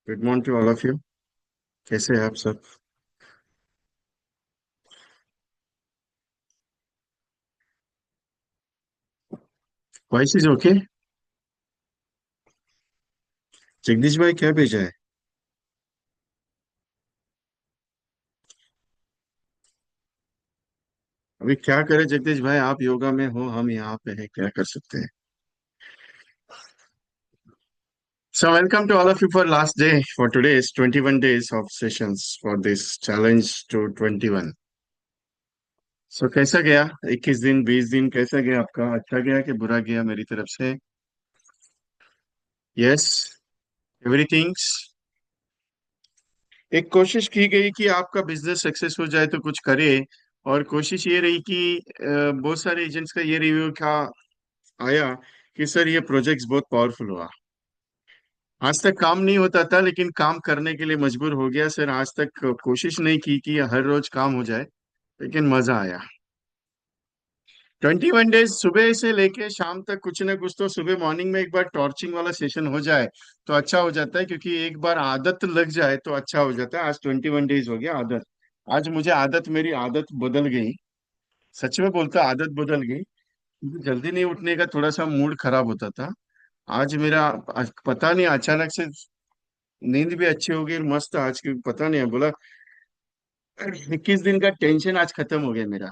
Good morning to all of you. कैसे हैं आप सब? Voice is okay. जगदीश भाई क्या भेजा है? अभी क्या करें जगदीश भाई, आप योगा में हो, हम यहाँ पे हैं, क्या कर सकते हैं। So welcome to all of you for last day for today's 21 days of sessions for this challenge to 21. So कैसा गया? 21 दिन 20 दिन कैसा गया आपका? अच्छा गया कि बुरा गया मेरी तरफ से? Yes, everything. एक कोशिश की गई कि आपका बिजनेस सक्सेस हो जाए तो कुछ करे। और कोशिश ये रही कि बहुत सारे एजेंट्स का ये रिव्यू था, आया कि सर ये प्रोजेक्ट्स बहुत पावरफुल हुआ। आज तक काम नहीं होता था लेकिन काम करने के लिए मजबूर हो गया सर। आज तक कोशिश नहीं की कि हर रोज काम हो जाए, लेकिन मजा आया। 21 डेज सुबह से लेके शाम तक कुछ ना कुछ तो, सुबह मॉर्निंग में एक बार टॉर्चिंग वाला सेशन हो जाए तो अच्छा हो जाता है, क्योंकि एक बार आदत लग जाए तो अच्छा हो जाता है। आज 21 डेज हो गया आदत। आज मुझे आदत, मेरी आदत बदल गई। सच में बोलता, आदत बदल गई। क्योंकि जल्दी नहीं उठने का थोड़ा सा मूड खराब होता था। आज मेरा पता नहीं अचानक से नींद भी अच्छी हो गई, मस्त आज की, पता नहीं है बोला। 21 दिन का टेंशन आज खत्म हो गया मेरा।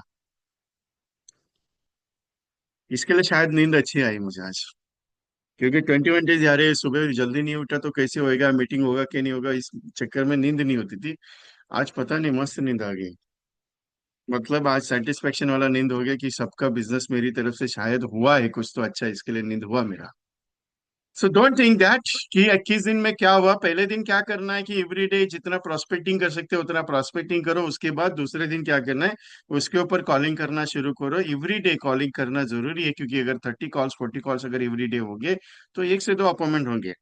इसके लिए शायद नींद अच्छी आई मुझे आज। क्योंकि 21 डेज यार, ये सुबह जल्दी नहीं उठा तो कैसे होएगा, मीटिंग होगा कि नहीं होगा, इस चक्कर में नींद नहीं होती थी। आज पता नहीं मस्त नींद आ गई। मतलब आज सेटिस्फेक्शन वाला नींद हो गया कि सबका बिजनेस मेरी तरफ से शायद हुआ है कुछ तो अच्छा, इसके लिए नींद हुआ मेरा। सो डोंट थिंक दैट कि 21 दिन में क्या हुआ। पहले दिन क्या करना है कि एवरीडे जितना प्रोस्पेक्टिंग कर सकते हो उतना प्रोस्पेक्टिंग करो। उसके बाद दूसरे दिन क्या करना है, उसके ऊपर कॉलिंग करना शुरू करो। एवरीडे कॉलिंग करना जरूरी है, क्योंकि अगर 30 कॉल्स 40 कॉल्स अगर एवरीडे होंगे तो एक से दो अपॉइंटमेंट होंगे।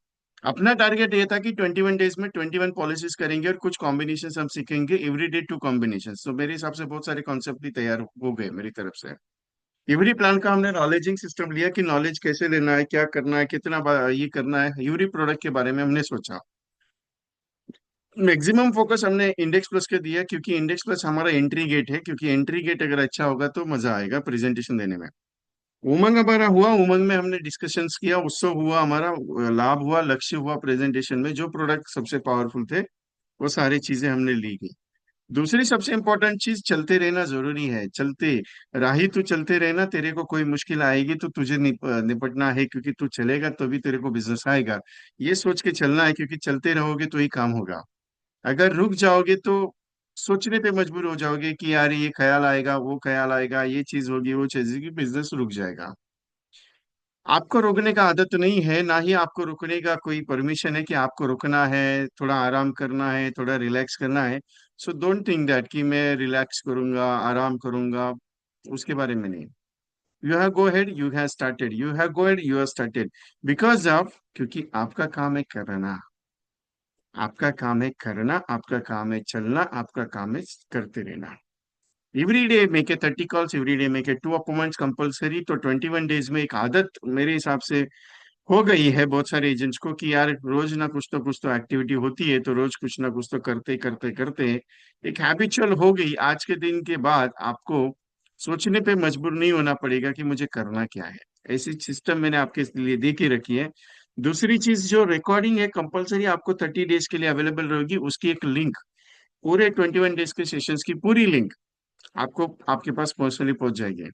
अपना टारगेट ये था कि 21 डेज में 21 पॉलिसीज करेंगे और कुछ कॉम्बिनेशन हम सीखेंगे, एवरीडे 2 कॉम्बिनेशन। तो मेरे हिसाब से बहुत सारे कॉन्सेप्ट भी तैयार हो गए मेरी तरफ से। यूरी प्लान का हमने नॉलेजिंग सिस्टम लिया कि नॉलेज कैसे लेना है, क्या करना है, कितना ये करना है। यूरी प्रोडक्ट के बारे में हमने सोचा। मैक्सिमम फोकस हमने इंडेक्स प्लस के दिया, क्योंकि इंडेक्स प्लस हमारा एंट्री गेट है। क्योंकि एंट्री गेट अगर अच्छा होगा तो मजा आएगा प्रेजेंटेशन देने में। उमंग हमारा हुआ, उमंग में हमने डिस्कशंस किया, उत्सव हुआ हमारा, लाभ हुआ, लक्ष्य हुआ। प्रेजेंटेशन में जो प्रोडक्ट सबसे पावरफुल थे वो सारी चीजें हमने ली गई। दूसरी सबसे इंपॉर्टेंट चीज, चलते रहना जरूरी है। चलते राही तू चलते रहना, तेरे को कोई मुश्किल आएगी तो तुझे निपटना है, क्योंकि तू चलेगा तो भी तेरे को बिजनेस आएगा। ये सोच के चलना है, क्योंकि चलते रहोगे तो ही काम होगा। अगर रुक जाओगे तो सोचने पे मजबूर हो जाओगे कि यार ये ख्याल आएगा, वो ख्याल आएगा, ये चीज होगी, वो चीज होगी, बिजनेस रुक जाएगा। आपको रोकने का आदत नहीं है, ना ही आपको रुकने का कोई परमिशन है कि आपको रुकना है, थोड़ा आराम करना है, थोड़ा रिलैक्स करना है। सो डोंट थिंक दैट कि मैं रिलैक्स करूंगा, आराम करूंगा, उसके बारे में नहीं। You have go head, you have started, you have go head, you have started. Because of, क्योंकि आपका काम है करना। आपका काम है करना, आपका काम है चलना, आपका काम है करते रहना। Every day make a 30 calls, every day make a 2 appointments compulsory. तो 21 डेज में एक आदत मेरे हिसाब से हो गई है बहुत सारे एजेंट्स को कि यार रोज ना कुछ तो एक्टिविटी होती है, तो रोज कुछ ना कुछ तो करते करते करते एक हैबिचुअल हो गई। आज के दिन के बाद आपको सोचने पे मजबूर नहीं होना पड़ेगा कि मुझे करना क्या है। ऐसी सिस्टम मैंने आपके लिए दे के रखी है। दूसरी चीज, जो रिकॉर्डिंग है कंपलसरी आपको 30 डेज के लिए अवेलेबल रहेगी। उसकी एक लिंक, पूरे 21 डेज के सेशंस की पूरी लिंक आपको आपके पास पर्सनली पहुंच जाएगी।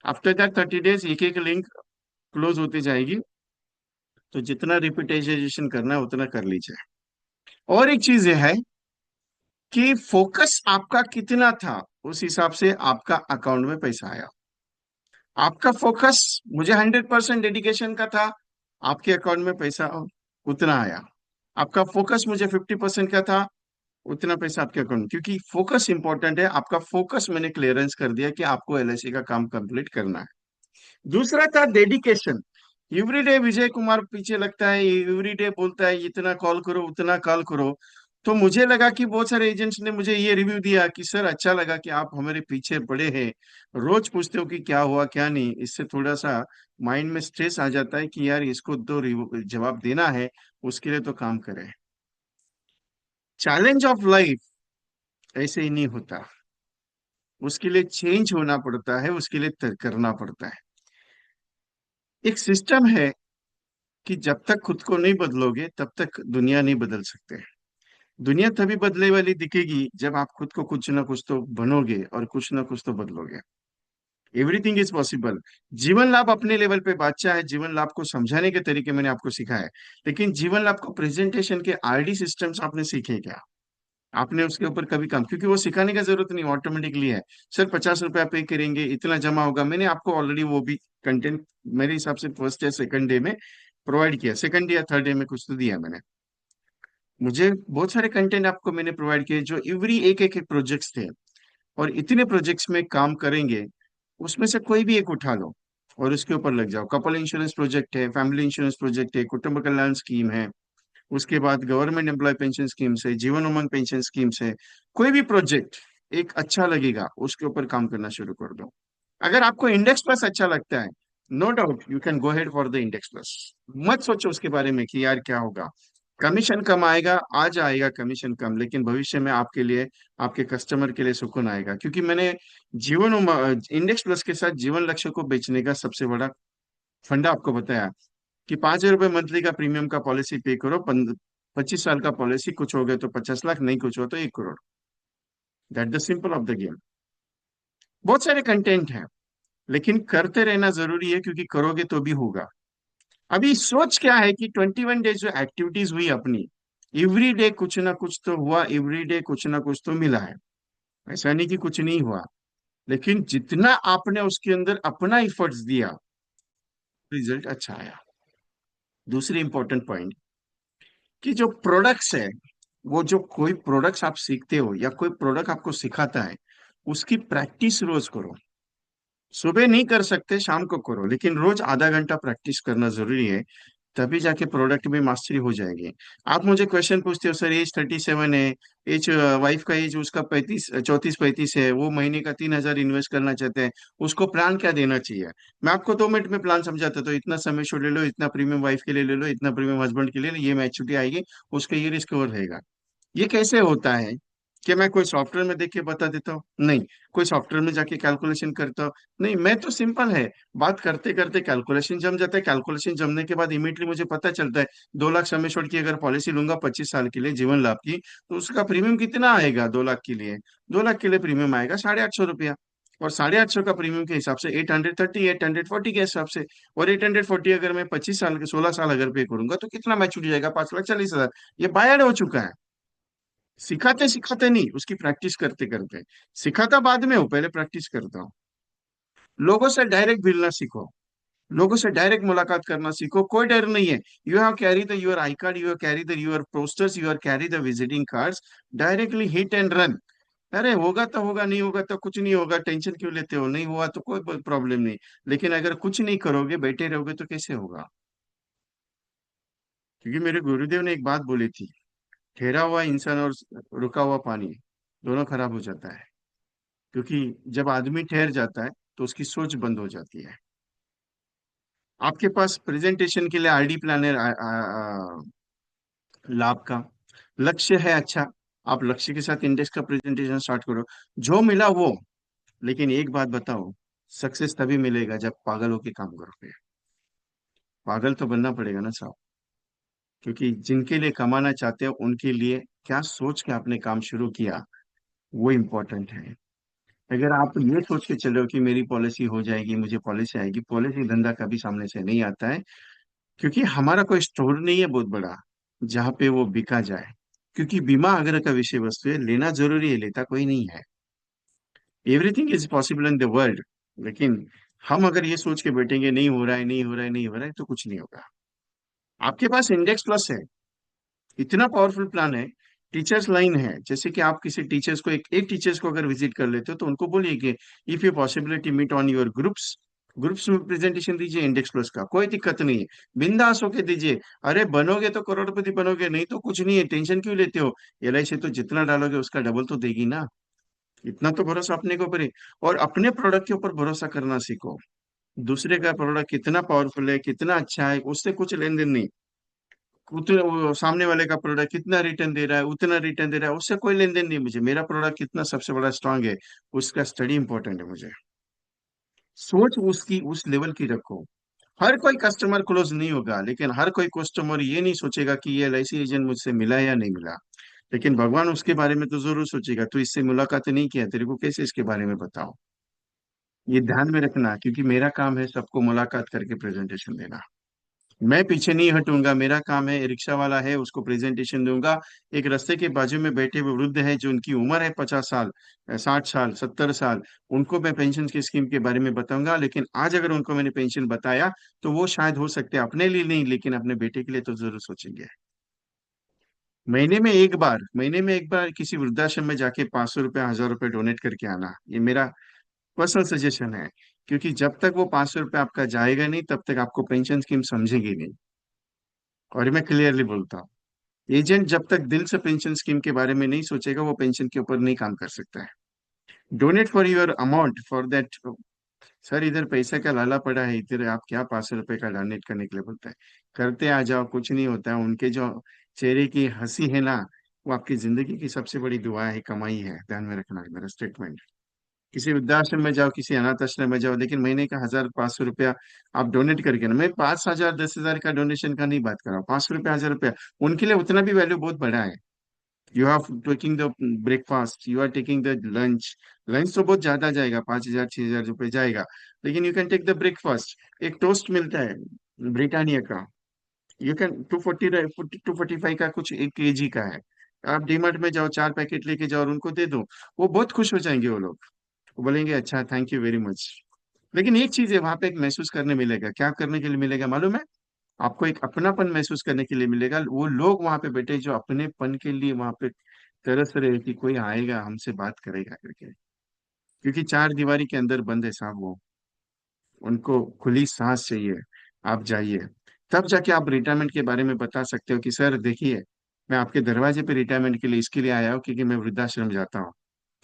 आफ्टर दैट 30 डेज एक एक लिंक क्लोज होती जाएगी। तो जितना रिपीटेशन करना है उतना कर लीजिए। और एक चीज यह है कि फोकस आपका कितना था, उस हिसाब से आपका अकाउंट में पैसा आया। आपका फोकस, मुझे 100% डेडिकेशन का था, आपके अकाउंट में पैसा उतना आया। आपका फोकस मुझे 50% का था, उतना पैसा आपके अकाउंट में। क्योंकि फोकस इंपॉर्टेंट है। आपका फोकस मैंने क्लियरेंस कर दिया कि आपको एलआईसी का काम कंप्लीट करना है। दूसरा था डेडिकेशन। एवरीडे विजय कुमार पीछे लगता है, एवरीडे बोलता है इतना कॉल करो, उतना कॉल करो। तो मुझे लगा कि बहुत सारे एजेंट्स ने मुझे ये रिव्यू दिया कि सर अच्छा लगा कि आप हमारे पीछे पड़े हैं, रोज पूछते हो कि क्या हुआ क्या नहीं। इससे थोड़ा सा माइंड में स्ट्रेस आ जाता है कि यार इसको तो जवाब देना है, उसके लिए तो काम करें। चैलेंज ऑफ लाइफ ऐसे ही नहीं होता, उसके लिए चेंज होना पड़ता है, उसके लिए करना पड़ता है। एक सिस्टम है कि जब तक खुद को नहीं बदलोगे तब तक दुनिया नहीं बदल सकते। दुनिया तभी बदले वाली दिखेगी जब आप खुद को कुछ ना कुछ तो बनोगे और कुछ ना कुछ तो बदलोगे। Everything is possible. जीवन लाभ अपने लेवल पे बादशाह है, जीवन लाभ को समझाने के तरीके मैंने आपको सिखाया है। लेकिन जीवन लाभ को प्रेजेंटेशन के आरडी सिस्टम्स आपने सीखे क्या? आपने उसके ऊपर कभी काम, क्योंकि वो सिखाने की जरूरत नहीं, ऑटोमेटिकली है। सर 50 रुपया पे करेंगे, इतना जमा होगा, मैंने आपको ऑलरेडी वो भी कंटेंट मेरे हिसाब से फर्स्ट या सेकंड डे में प्रोवाइड किया, सेकंड या थर्ड डे में कुछ तो दिया मैंने। मुझे बहुत सारे कंटेंट आपको मैंने प्रोवाइड किए जो एवरी एक प्रोजेक्ट्स थे, और इतने प्रोजेक्ट्स में काम करेंगे, उसमें से कोई भी एक उठा लो और उसके ऊपर लग जाओ। कपल इंश्योरेंस प्रोजेक्ट है, फैमिली इंश्योरेंस प्रोजेक्ट है, कुटुंब कल्याण स्कीम है, उसके बाद गवर्नमेंट एम्प्लॉय पेंशन स्कीम से, जीवन उमंग पेंशन स्कीम से, कोई भी प्रोजेक्ट एक अच्छा लगेगा उसके ऊपर काम करना शुरू कर दो। अगर आपको इंडेक्स प्लस अच्छा लगता है, no doubt you can go head for the index plus. मत सोचो उसके बारे में कि यार क्या होगा, कमीशन कम आएगा, आज आएगा कमीशन कम, लेकिन भविष्य में आपके लिए, आपके कस्टमर के लिए सुकून आएगा। क्योंकि मैंने जीवन इंडेक्स प्लस के साथ जीवन लक्ष्य को बेचने का सबसे बड़ा फंडा आपको बताया कि 5,000 रुपये मंथली का प्रीमियम का पॉलिसी पे करो, 25 साल का पॉलिसी, कुछ हो गए तो 50 लाख, नहीं कुछ हो तो 1 crore. That the simple of the game. बहुत सारे कंटेंट हैं, लेकिन करते रहना जरूरी है, क्योंकि करोगे तो भी होगा। अभी सोच क्या है कि 21 डेज जो एक्टिविटीज हुई अपनी, एवरी डे कुछ ना कुछ तो हुआ, एवरी डे कुछ ना कुछ तो मिला है। ऐसा नहीं कि कुछ नहीं हुआ, लेकिन जितना आपने उसके अंदर अपना इफर्ट्स दिया, रिजल्ट अच्छा आया। दूसरी इंपॉर्टेंट पॉइंट, कि जो प्रोडक्ट्स है, वो जो कोई प्रोडक्ट्स आप सीखते हो या कोई प्रोडक्ट आपको सिखाता है, उसकी प्रैक्टिस रोज करो। सुबह नहीं कर सकते, शाम को करो, लेकिन रोज आधा घंटा प्रैक्टिस करना जरूरी है। तभी जाके प्रोडक्ट में मास्टरी हो जाएगी। आप मुझे क्वेश्चन पूछते हो, सर एज 37 है, एज वाइफ का एज उसका 34 35 है, वो महीने का 3,000 इन्वेस्ट करना चाहते हैं, उसको प्लान क्या देना चाहिए? मैं आपको 2 मिनट में प्लान समझाता, तो इतना समय शो ले लो, इतना प्रीमियम वाइफ के लिए ले लो, इतना प्रीमियम हस्बैंड के लिए, ये मैच्योरिटी आएगी, उसका ये रिस्क कवर रहेगा। ये कैसे होता है? कि मैं कोई सॉफ्टवेयर में देख के बता देता हूँ? नहीं। कोई सॉफ्टवेयर में जाके कैलकुलेशन करता हूँ? नहीं। मैं तो सिंपल है, बात करते करते कैलकुलेशन जम जाता है, कैलकुलेशन जमने के बाद इमीडिएटली मुझे पता चलता है 2 लाख सम एश्योर्ड की अगर पॉलिसी लूंगा 25 साल के लिए जीवन लाभ की, तो उसका प्रीमियम कितना आएगा 2 लाख के लिए? 2 लाख के लिए प्रीमियम आएगा 850 रुपया। और 850 का प्रीमियम के हिसाब से 830, 840 के हिसाब से, और 840 अगर मैं 25 साल के 16 साल अगर पे करूंगा तो कितना मैच्योर जाएगा? 5,40,000। ये बायड हो चुका है। सिखाते सिखाते नहीं, उसकी प्रैक्टिस करते करते। सिखाता बाद में हो, पहले प्रैक्टिस करता हूँ। लोगों से डायरेक्ट मिलना सीखो, लोगों से डायरेक्ट मुलाकात करना सीखो, कोई डर नहीं है। You have carry the your I card, you have carry the your posters, you have carry the visiting cards, directly hit and run. अरे होगा तो होगा, नहीं होगा तो कुछ नहीं होगा, टेंशन क्यों लेते हो? नहीं हुआ तो कोई प्रॉब्लम नहीं। लेकिन अगर कुछ नहीं करोगे, बैठे रहोगे, तो कैसे होगा? क्योंकि मेरे गुरुदेव ने एक बात बोली थी, ठहरा हुआ इंसान और रुका हुआ पानी दोनों खराब हो जाता है। क्योंकि जब आदमी ठहर जाता है तो उसकी सोच बंद हो जाती है। आपके पास प्रेजेंटेशन के लिए आरडी प्लानर लाभ का लक्ष्य है, अच्छा, आप लक्ष्य के साथ इंडेक्स का प्रेजेंटेशन स्टार्ट करो, जो मिला वो। लेकिन एक बात बताओ, सक्सेस तभी मिलेगा जब पागल होके काम करोगे। पागल तो बनना पड़ेगा ना साहब। क्योंकि जिनके लिए कमाना चाहते हो उनके लिए क्या सोच के आपने काम शुरू किया, वो इम्पोर्टेंट है। अगर आप ये सोच के चलो कि मेरी पॉलिसी हो जाएगी, मुझे पॉलिसी आएगी, पॉलिसी धंधा कभी सामने से नहीं आता है। क्योंकि हमारा कोई स्टोर नहीं है बहुत बड़ा जहाँ पे वो बिका जाए। क्योंकि बीमा अगर का विषय वस्तु है, लेना जरूरी है, लेता कोई नहीं है। Everything is possible in the world. लेकिन हम अगर ये सोच के बैठेंगे नहीं हो रहा है, नहीं हो रहा है, नहीं हो रहा है, तो कुछ नहीं होगा। आपके पास इंडेक्स प्लस है, इतना पावरफुल प्लान है। टीचर्स लाइन है, जैसे कि आप किसी टीचर्स को, एक टीचर्स को अगर विजिट कर लेते हो तो उनको बोलिए कि if you possibility meet on your groups, groups में प्रेजेंटेशन दीजिए इंडेक्स प्लस का, कोई दिक्कत नहीं है, बिंदास होके दीजिए। अरे बनोगे तो करोड़पति बनोगे, नहीं तो कुछ नहीं है, टेंशन क्यों लेते हो? एलआईसी तो जितना डालोगे उसका डबल तो देगी ना। इतना तो भरोसा अपने के ऊपर है। और अपने प्रोडक्ट के ऊपर भरोसा करना सीखो। दूसरे का प्रोडक्ट कितना पावरफुल है, कितना अच्छा है, उससे कुछ लेन देन नहीं। उतना वो सामने वाले का प्रोडक्ट कितना रिटर्न दे रहा है, उतना रिटर्न दे रहा है, उससे कोई लेन देन नहीं है मुझे। मेरा प्रोडक्ट कितना सबसे बड़ा स्ट्रांग है, उसका स्टडी इंपॉर्टेंट है मुझे। सोच उसकी उस लेवल की रखो। हर कोई कस्टमर क्लोज नहीं होगा, लेकिन हर कोई कस्टमर ये नहीं सोचेगा कि ये एलआईसी एजेंट मुझसे मिला या नहीं मिला। लेकिन भगवान उसके बारे में तो जरूर सोचेगा, तू इससे मुलाकात नहीं किया, तेरे को कैसे इसके बारे में बताओ। ये ध्यान में रखना, क्योंकि मेरा काम है सबको मुलाकात करके प्रेजेंटेशन देना। मैं पीछे नहीं हटूंगा, मेरा काम है, रिक्शा वाला है उसको प्रेजेंटेशन दूंगा। एक रास्ते के बाजू में बैठे हुए वृद्ध है जो उनकी उम्र है 50 साल, 60 साल, 70 साल, उनको मैं पेंशन की स्कीम के बारे में बताऊंगा। लेकिन आज अगर उनको मैंने पेंशन बताया तो वो शायद हो सकते हैं अपने लिए नहीं, लेकिन अपने बेटे के लिए तो जरूर सोचेंगे। महीने में एक बार किसी वृद्धाश्रम में जाके 500 रुपये, 1000 रुपये डोनेट करके आना, ये मेरा पर्सनल सजेशन है। क्योंकि जब तक वो 500 रुपये आपका जाएगा नहीं, तब तक आपको पेंशन स्कीम समझेगी नहीं। और ये मैं क्लियरली बोलता हूँ, एजेंट जब तक दिल से पेंशन स्कीम के बारे में नहीं सोचेगा, वो पेंशन के ऊपर नहीं काम कर सकता है। Donate for your amount for that. Sir इधर पैसे का लाला पड़ा है, इधर आप क्या 500 रुपये का डोनेट करने के लिए बोलते हैं। करते आ जाओ, कुछ नहीं होता है। उनके जो चेहरे की हंसी है ना, वो आपकी जिंदगी की सबसे बड़ी दुआ है, कमाई है। ध्यान में रखना है मेरा स्टेटमेंट। किसी वृद्धाश्रम में जाओ, किसी अनाथ आश्रम में जाओ, लेकिन महीने का 1000, 500 रुपया आप डोनेट करके ना, मैं 5,000, 10,000 का डोनेशन का नहीं बात कर रहा हूँ, 500 रुपया, 1000 रुपया, उनके लिए उतना भी वैल्यू बहुत बड़ा है। You have taking the breakfast, you are taking the lunch. Lunch तो बहुत ज्यादा जाएगा, 5,000, 6,000 रुपये जाएगा। लेकिन you can take the breakfast, एक टोस्ट मिलता है ब्रिटानिया का, यू कैन 240, 245 का, कुछ 1 केजी का है। आप डीमार्ट में जाओ, 4 पैकेट लेके जाओ और उनको दे दो, वो बहुत खुश हो जाएंगे वो लोग। वो बोलेंगे अच्छा, थैंक यू वेरी मच। लेकिन एक चीज है, वहां पे एक महसूस करने मिलेगा, क्या करने के लिए मिलेगा मालूम है? आपको एक अपनापन महसूस करने के लिए मिलेगा। वो लोग वहां पे बैठे जो अपनेपन के लिए वहां पे तरस रहे कि कोई आएगा हमसे बात करेगा करके। क्योंकि चार दीवारी के अंदर बंद है साहब वो, उनको खुली सांस चाहिए। आप जाइए, तब जाके आप रिटायरमेंट के बारे में बता सकते हो कि सर देखिए, मैं आपके दरवाजे पे रिटायरमेंट के लिए इसके लिए आया हूँ क्योंकि मैं वृद्धाश्रम जाता हूँ।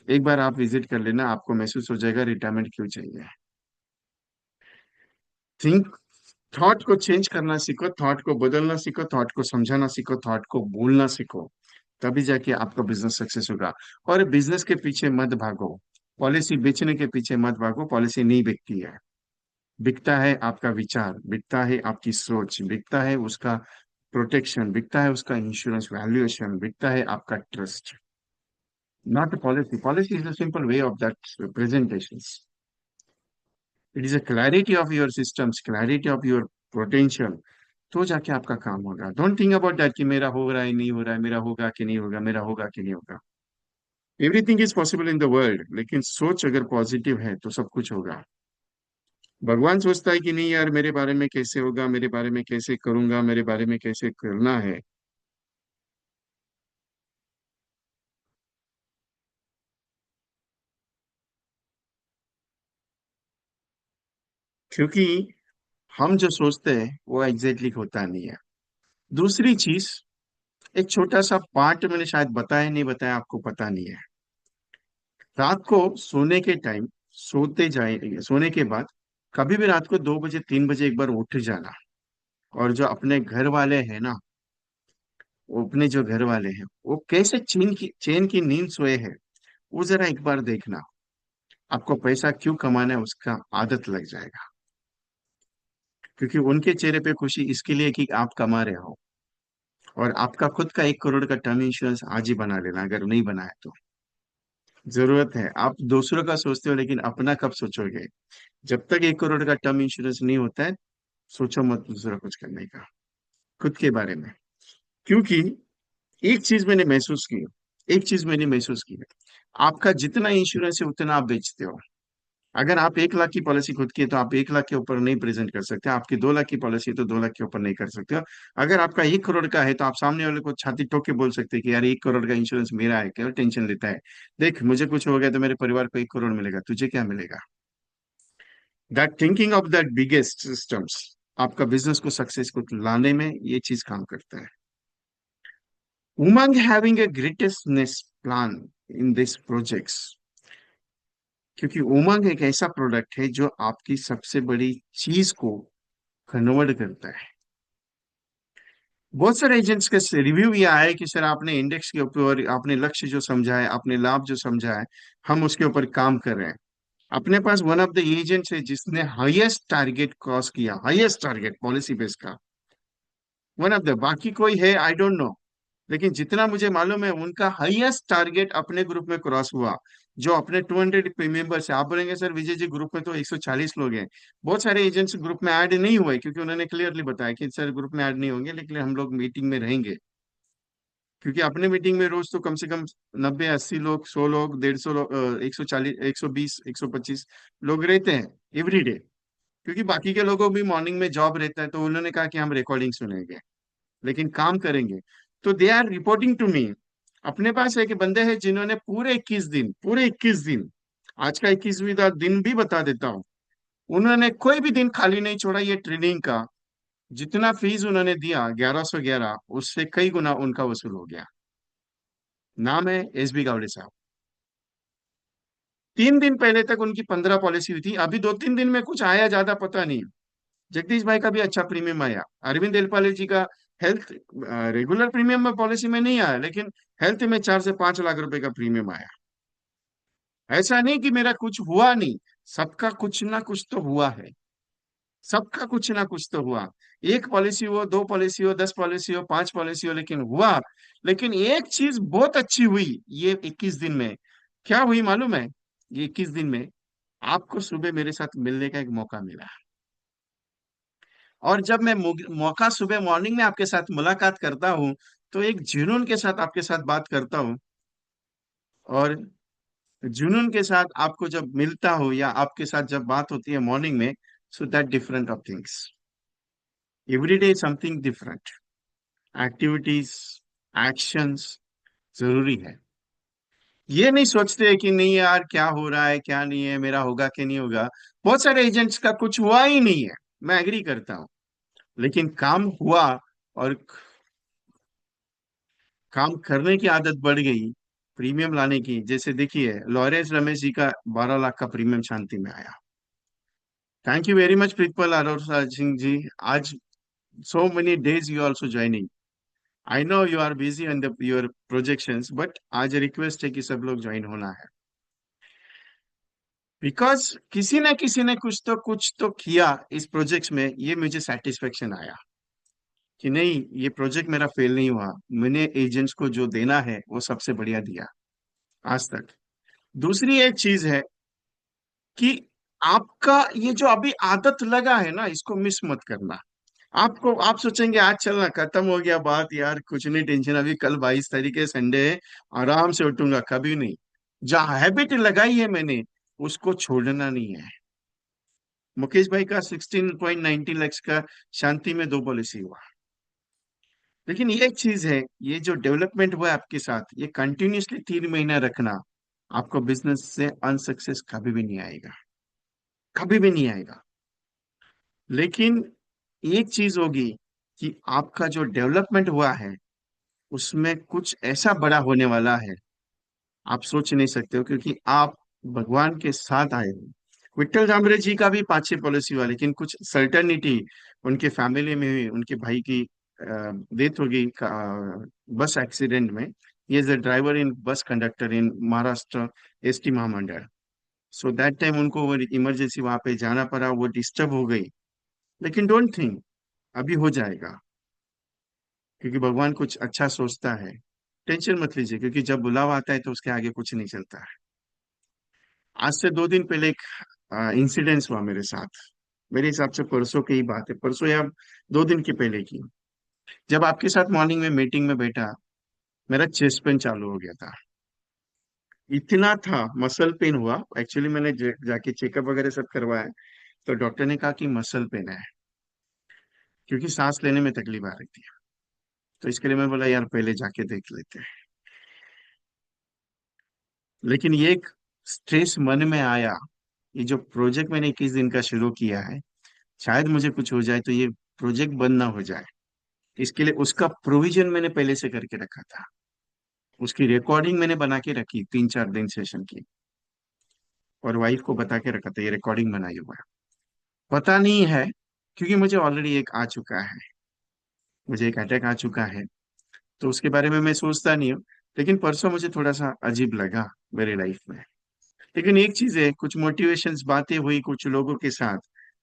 एक बार आप विजिट कर लेना, आपको महसूस हो जाएगा रिटायरमेंट क्यों चाहिए। थिंक, थॉट को चेंज करना सीखो, थॉट को बदलना सीखो, थॉट को समझाना सीखो, थॉट को बोलना सीखो। तभी जाके आपका बिजनेस सक्सेस होगा। और बिजनेस के पीछे मत भागो, पॉलिसी बेचने के पीछे मत भागो। पॉलिसी नहीं बिकती है, बिकता है आपका विचार, बिकता है आपकी सोच, बिकता है उसका प्रोटेक्शन, बिकता है उसका इंश्योरेंस वैल्यूएशन, बिकता है आपका trust. Not policy, policy is a simple way of that presentation. It is a clarity of your systems, clarity of your potential. तो जाके आपका काम होगा। डोंट थिंक अबाउट दैट कि मेरा हो रहा है नहीं हो रहा है, मेरा होगा कि नहीं होगा, मेरा होगा कि नहीं होगा। Everything is possible in the world, लेकिन सोच अगर पॉजिटिव है तो सब कुछ होगा। भगवान सोचता है कि नहीं यार, मेरे बारे में कैसे होगा, मेरे बारे में कैसे करूंगा, मेरे बारे में कैसे करना है। क्योंकि हम जो सोचते हैं वो एग्जैक्टली होता नहीं है। दूसरी चीज, एक छोटा सा पार्ट मैंने शायद बताया नहीं बताया, आपको पता नहीं है। रात को सोने के टाइम, सोते जाए, सोने के बाद कभी भी रात को 2 बजे, 3 बजे एक बार उठ जाना। और जो अपने घर वाले हैं ना, वो अपने जो घर वाले हैं वो कैसे चैन की नींद सोए हैं, वो जरा एक बार देखना। आपको पैसा क्यों कमाना है उसका आदत लग जाएगा। क्योंकि उनके चेहरे पे खुशी इसके लिए कि आप कमा रहे हो। और आपका खुद का 1 करोड़ का टर्म इंश्योरेंस आज ही बना लेना, अगर नहीं बना है तो। जरूरत है, आप दूसरों का सोचते हो लेकिन अपना कब सोचोगे? जब तक 1 करोड़ का टर्म इंश्योरेंस नहीं होता है, सोचो मत दूसरा कुछ करने का, खुद के बारे में। क्योंकि एक चीज मैंने महसूस की, एक चीज मैंने महसूस की है, आपका जितना इंश्योरेंस है उतना आप बेचते हो। अगर आप 1 लाख की पॉलिसी खुद की है तो आप 1 लाख के ऊपर नहीं प्रेजेंट कर सकते। आपकी 2 लाख की पॉलिसी है तो 2 लाख के ऊपर नहीं कर सकते हो। अगर आपका 1 करोड़ का है तो आप सामने वाले को छाती ठोक के बोल सकते हैं कि यार 1 करोड़ का इंश्योरेंस मेरा है, क्या टेंशन लेता है। देख, मुझे कुछ हो गया तो मेरे परिवार को 1 करोड़ मिलेगा, तुझे क्या मिलेगा। That thinking of that biggest systems आपका बिजनेस को सक्सेस को लाने में ये चीज काम करता है। Umang having a greatestness plan in this projects. क्योंकि उमंग एक ऐसा प्रोडक्ट है जो आपकी सबसे बड़ी चीज को कन्वर्ट करता है। बहुत सारे एजेंट्स के रिव्यू ये आया है कि सर आपने इंडेक्स के ऊपर आपने लक्ष्य जो समझा है, आपने लाभ जो समझा है, हम उसके ऊपर काम कर रहे हैं। अपने पास वन ऑफ द एजेंट्स है जिसने हाईएस्ट टारगेट क्रॉस किया, हाईएस्ट टारगेट पॉलिसी बेस का, वन ऑफ द, बाकी कोई है आई डोंट नो, लेकिन जितना मुझे मालूम है उनका हाईएस्ट टारगेट अपने ग्रुप में क्रॉस हुआ। जो अपने 200 मेंबर्स है, आप बोलेंगे सर विजय जी ग्रुप में तो 140 लोग हैं। बहुत सारे एजेंट्स ग्रुप में ऐड नहीं हुए क्योंकि उन्होंने क्लियरली बताया कि सर ग्रुप में ऐड नहीं होंगे, लेकिन हम लोग मीटिंग में रहेंगे। क्योंकि अपने मीटिंग में रोज तो कम से कम 90 80 लोग, 100 लोग, 150 लोग, 140, 120, 125 लोग रहते हैं एवरीडे। क्योंकि बाकी के लोगों को भी मॉर्निंग में जॉब रहता है, तो उन्होंने कहा कि हम रिकॉर्डिंग सुनेंगे लेकिन काम करेंगे। तो they are reporting to me. अपने पास एक बंदे हैं जिन्होंने पूरे 21 दिन, आज का 21वीं दिन भी बता देता हूँ, उन्होंने कोई भी दिन खाली नहीं छोड़ा ये ट्रेनिंग का। जितना फीस उन्होंने दिया 1111, उससे कई गुना उनका वसूल हो गया। नाम है SB गावड़े साहब। 3 दिन पहले तक उनकी 15 पॉलिसी हुई थी, अभी 2 3 दिन में कुछ आया, ज्यादा पता नहीं। जगदीश भाई का भी अच्छा प्रीमियम आया। अरविंद एलपाले जी का हेल्थ रेगुलर प्रीमियम में पॉलिसी में नहीं आया, लेकिन हेल्थ में 4 से 5 लाख रुपए का प्रीमियम आया। ऐसा नहीं कि मेरा कुछ हुआ नहीं, सबका कुछ ना कुछ तो हुआ है, सबका कुछ ना कुछ तो हुआ। एक पॉलिसी हो, 2 पॉलिसी हो, 10 पॉलिसी हो, 5 पॉलिसी हो, लेकिन हुआ। लेकिन एक चीज बहुत अच्छी हुई ये 21 दिन में। क्या हुई मालूम है? ये 21 दिन में आपको सुबह मेरे साथ मिलने का एक मौका मिला। और जब मैं मौका सुबह मॉर्निंग में आपके साथ मुलाकात करता हूँ, तो एक जुनून के साथ आपके साथ बात करता हूँ। और जुनून के साथ आपको जब मिलता हूँ या आपके साथ जब बात होती है मॉर्निंग में, so that different of things, every day something different, activities, actions जरूरी है। ये नहीं सोचते कि नहीं यार क्या हो रहा है क्या नहीं है, मेरा होगा कि नहीं होगा। बहुत सारे एजेंट्स का कुछ हुआ ही नहीं है, मैं एग्री करता हूँ, लेकिन काम हुआ। और काम करने की आदत बढ़ गई, प्रीमियम लाने की। जैसे देखिए लॉरेंस रमेश जी का 12 लाख का प्रीमियम शांति में आया। Thank you very much Pritpal Arora Singh ji. आज so many days you also joining. I know you are busy on your projections, but आज रिक्वेस्ट है कि सब लोग ज्वाइन होना है। बिकॉज किसी ने कुछ तो किया इस प्रोजेक्ट में, ये मुझे सेटिस्फेक्शन आया कि नहीं ये प्रोजेक्ट मेरा फेल नहीं हुआ। मैंने एजेंट्स को जो देना है वो सबसे बढ़िया दिया आज तक। दूसरी एक चीज है कि आपका ये जो अभी आदत लगा है ना, इसको मिस मत करना। आपको आप सोचेंगे आज चलना खत्म हो गया बात यार, कुछ नहीं टेंशन, अभी कल 22 तारीख है, संडे है, आराम से उठूंगा, कभी नहीं। जहाँ हैबिट लगाई है मैंने, उसको छोड़ना नहीं है। मुकेश भाई का 16.90 लाख का शांति में 2 पॉलिसी हुआ। लेकिन ये एक चीज है, ये जो डेवलपमेंट हुआ है आपके साथ, ये कंटिन्यूअसली 3 महीना रखना, आपको बिजनेस से अनसक्सेस कभी भी नहीं आएगा, कभी भी नहीं आएगा। लेकिन एक चीज होगी कि आपका जो डेवलपमेंट हुआ है उसमें कुछ ऐसा बड़ा होने वाला है, आप सोच नहीं सकते हो, क्योंकि आप भगवान के साथ आए हो। विट्ठल जामरे जी का भी 5 6 पॉलिसी हुआ, लेकिन कुछ सर्टेनिटी उनके फैमिली में हुई, उनके भाई की डेथ हो गई बस एक्सीडेंट में। He is the driver in bus conductor in Maharashtra ST Mahamandal. So that time उनको वो इमरजेंसी वहां पे जाना पड़ा, वो डिस्टर्ब हो गई। लेकिन डोंट थिंक, अभी हो जाएगा, क्योंकि भगवान कुछ अच्छा सोचता है। टेंशन मत लीजिए, क्योंकि जब बुलावा आता है तो उसके आगे कुछ नहीं चलता है। आज से 2 दिन पहले एक इंसिडेंस हुआ मेरे साथ। मेरे हिसाब से परसों की ही बात है, परसों या 2 दिन के पहले की। जब आपके साथ मॉर्निंग में मीटिंग में बैठा, मेरा चेस्ट पेन चालू हो गया था। इतना था, मसल पेन हुआ एक्चुअली। मैंने जाके चेकअप वगैरह सब करवाया, तो डॉक्टर ने कहा कि मसल पेन है, क्योंकि सांस लेने में तकलीफ आ रही थी। तो इसके लिए मैं बोला यार पहले जाके देख लेते हैं। लेकिन ये एक स्ट्रेस मन में आया, ये जो प्रोजेक्ट मैंने 21 दिन का शुरू किया है, शायद मुझे कुछ हो जाए तो ये प्रोजेक्ट बंद ना हो जाए। इसके लिए उसका प्रोविजन मैंने पहले से करके रखा था, उसकी रिकॉर्डिंग मैंने बना के रखी 3 4 दिन सेशन की, और वाइफ को बता के रखा था ये रिकॉर्डिंग बनाई हुआ है। पता नहीं है, क्योंकि मुझे ऑलरेडी एक आ चुका है। मुझे एक अटैक आ चुका है, तो उसके बारे में मैं सोचता नहीं हूँ। लेकिन परसों मुझे थोड़ा सा अजीब लगा मेरी लाइफ में। लेकिन एक चीज है, कुछ मोटिवेशंस बातें हुई कुछ लोगों के साथ,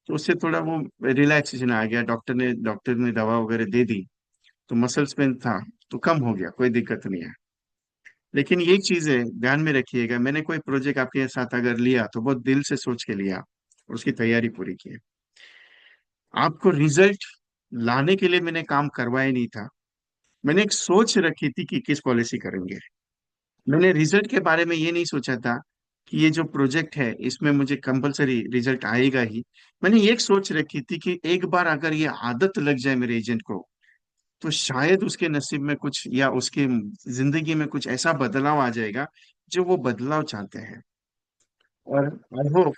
तो उससे थोड़ा वो रिलैक्सेशन आ गया। डॉक्टर ने दवा वगैरह दे दी, तो मसल्स पेन था तो कम हो गया, कोई दिक्कत नहीं है। लेकिन ये चीज है, ध्यान में रखिएगा, मैंने कोई प्रोजेक्ट आपके साथ अगर लिया तो बहुत दिल से सोच के लिया और उसकी तैयारी पूरी की। आपको रिजल्ट लाने के लिए मैंने काम करवाया नहीं था। मैंने एक सोच रखी थी कि किस पॉलिसी करेंगे। मैंने रिजल्ट के बारे में ये नहीं सोचा था कि ये जो प्रोजेक्ट है इसमें मुझे कंपलसरी रिजल्ट आएगा ही। मैंने एक सोच रखी थी कि एक बार अगर ये आदत लग जाए मेरे एजेंट को, तो शायद उसके नसीब में कुछ या उसकी जिंदगी में कुछ ऐसा बदलाव आ जाएगा जो वो बदलाव चाहते हैं। और आई होप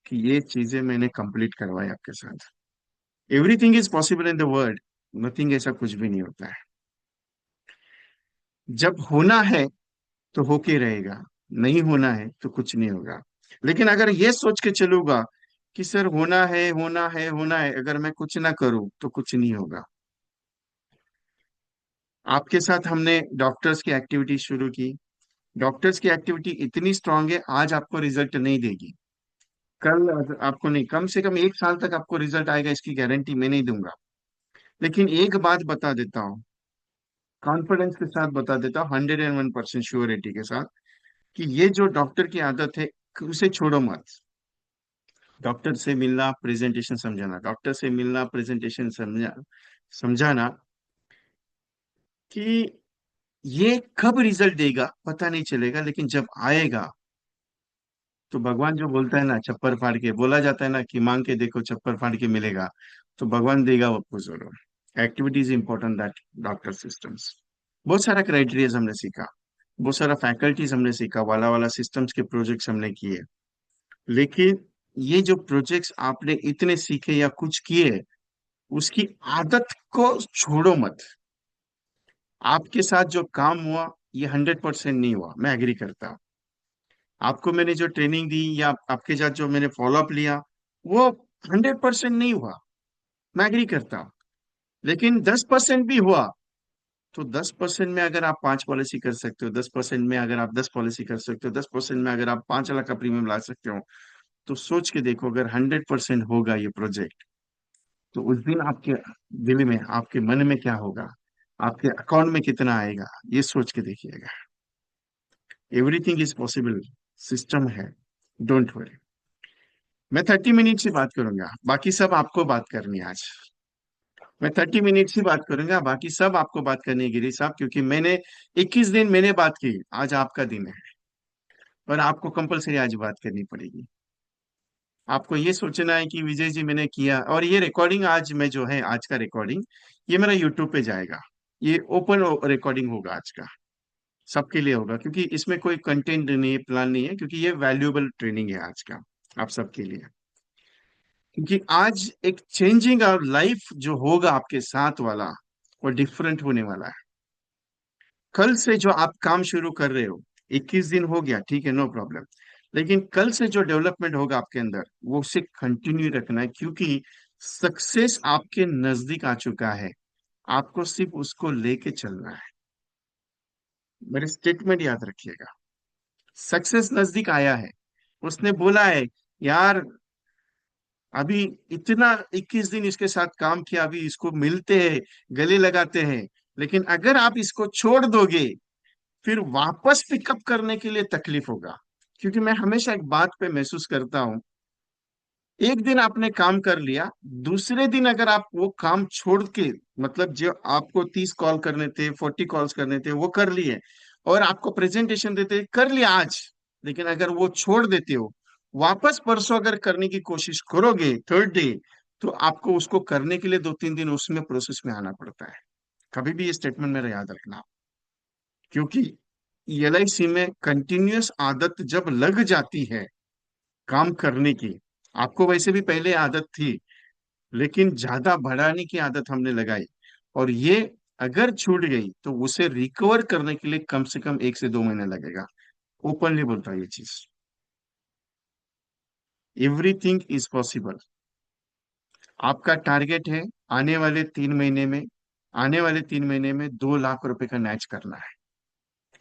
कि ये चीजें मैंने कंप्लीट करवाई आपके साथ। Everything is possible in the world, nothing ऐसा कुछ भी नहीं होता है। जब होना है तो होके रहेगा, नहीं होना है तो कुछ नहीं होगा। लेकिन अगर ये सोच के चलूंगा कि सर होना है होना है होना है, अगर मैं कुछ ना करूं तो कुछ नहीं होगा। आपके साथ हमने डॉक्टर्स की एक्टिविटी शुरू की। डॉक्टर्स की एक्टिविटी इतनी स्ट्रांग है, आज आपको रिजल्ट नहीं देगी, कल आपको नहीं, कम से कम 1 साल तक आपको रिजल्ट आएगा इसकी गारंटी मैं नहीं दूंगा। लेकिन एक बात बता देता हूँ, कॉन्फिडेंस के साथ बता देता हूँ, 101% श्योरिटी के साथ, कि ये जो डॉक्टर की आदत है उसे छोड़ो मत। डॉक्टर से मिलना, प्रेजेंटेशन समझाना, डॉक्टर से मिलना, प्रेजेंटेशन समझाना, कि ये कब रिजल्ट देगा पता नहीं चलेगा, लेकिन जब आएगा तो भगवान जो बोलता है ना, छप्पर फाड़ के बोला जाता है ना कि मांग के देखो छप्पर फाड़ के मिलेगा, तो भगवान देगा वो जरूर। Activities important that doctor systems. बहुत सारा क्राइटेरिया हमने सीखा, बहुत सारा फैकल्टीज हमने सीखा, वाला वाला सिस्टम्स के प्रोजेक्ट्स हमने किए। लेकिन ये जो प्रोजेक्ट्स आपने इतने सीखे या कुछ किए, उसकी आदत को छोड़ो मत। आपके साथ जो काम हुआ ये 100% नहीं हुआ, मैं एग्री करता हूँ। आपको मैंने जो ट्रेनिंग दी या आपके साथ जो मैंने फॉलोअप लिया, वो 100% नहीं हुआ, मैं एग्री करता हूँ। लेकिन 10% भी हुआ, तो 10% में अगर आप 5 पॉलिसी कर सकते हो, 10% में अगर आप 10 पॉलिसी कर सकते हो, 10% में अगर आप 5 लाख का प्रीमियम ला सकते हो, तो सोच के देखो अगर 100% होगा ये प्रोजेक्ट, तो उस दिन आपके दिल में, आपके मन में क्या होगा, आपके अकाउंट में कितना आएगा, ये सोच के देखिएगा। एवरीथिंग इज पॉसिबल, सिस्टम है, डोंट वरी। मैं 30 मिनट से बात करूंगा, बाकी सब आपको बात करनी है आज। मैं 30 मिनट से बात करूंगा, बाकी सब आपको बात करनी है गिरी साहब, क्योंकि मैंने 21 दिन मैंने बात की, आज आपका दिन है और आपको कंपलसरी आज बात करनी पड़ेगी। आपको ये सोचना है कि विजय जी मैंने किया, और ये रिकॉर्डिंग आज में जो है, आज का रिकॉर्डिंग ये मेरा यूट्यूब पे जाएगा। ये ओपन रिकॉर्डिंग होगा आज का, सबके लिए होगा, क्योंकि इसमें कोई कंटेंट नहीं है, प्लान नहीं है, क्योंकि ये वैल्यूएबल ट्रेनिंग है आज का आप सबके लिए। क्योंकि आज एक चेंजिंग और लाइफ जो होगा आपके साथ वाला, वो डिफरेंट होने वाला है। कल से जो आप काम शुरू कर रहे हो, 21 दिन हो गया ठीक है, नो प्रॉब्लम। लेकिन कल से जो डेवलपमेंट होगा आपके अंदर, वो उसे कंटिन्यू रखना है, क्योंकि सक्सेस आपके नजदीक आ चुका है। आपको सिर्फ उसको लेके चलना है। मेरे स्टेटमेंट याद रखिएगा, सक्सेस नजदीक आया है। उसने बोला है, यार अभी इतना 21 दिन इसके साथ काम किया, अभी इसको मिलते हैं, गले लगाते हैं, लेकिन अगर आप इसको छोड़ दोगे फिर वापस पिकअप करने के लिए तकलीफ होगा। क्योंकि मैं हमेशा एक बात पे महसूस करता हूं, एक दिन आपने काम कर लिया, दूसरे दिन अगर आप वो काम छोड़ के, मतलब जो आपको 30 कॉल करने थे, 40 कॉल्स करने थे, वो कर लिए, और आपको प्रेजेंटेशन देते कर लिया आज, लेकिन अगर वो छोड़ देते हो, वापस परसों अगर करने की कोशिश करोगे थर्ड डे, तो आपको उसको करने के लिए 2-3 दिन उसमें प्रोसेस में आना पड़ता है। कभी भी ये स्टेटमेंट मेरा याद रखना, क्योंकि एलआईसी में कंटिन्यूअस आदत जब लग जाती है काम करने की, आपको वैसे भी पहले आदत थी, लेकिन ज्यादा बढ़ाने की आदत हमने लगाई, और ये अगर छूट गई तो उसे रिकवर करने के लिए कम से कम 1 से 2 महीने लगेगा। ओपनली बोलता हूं ये चीज, एवरीथिंग इज पॉसिबल। आपका टारगेट है आने वाले 3 महीने में आने वाले 3 महीने में 2 लाख रुपए का मैच करना है।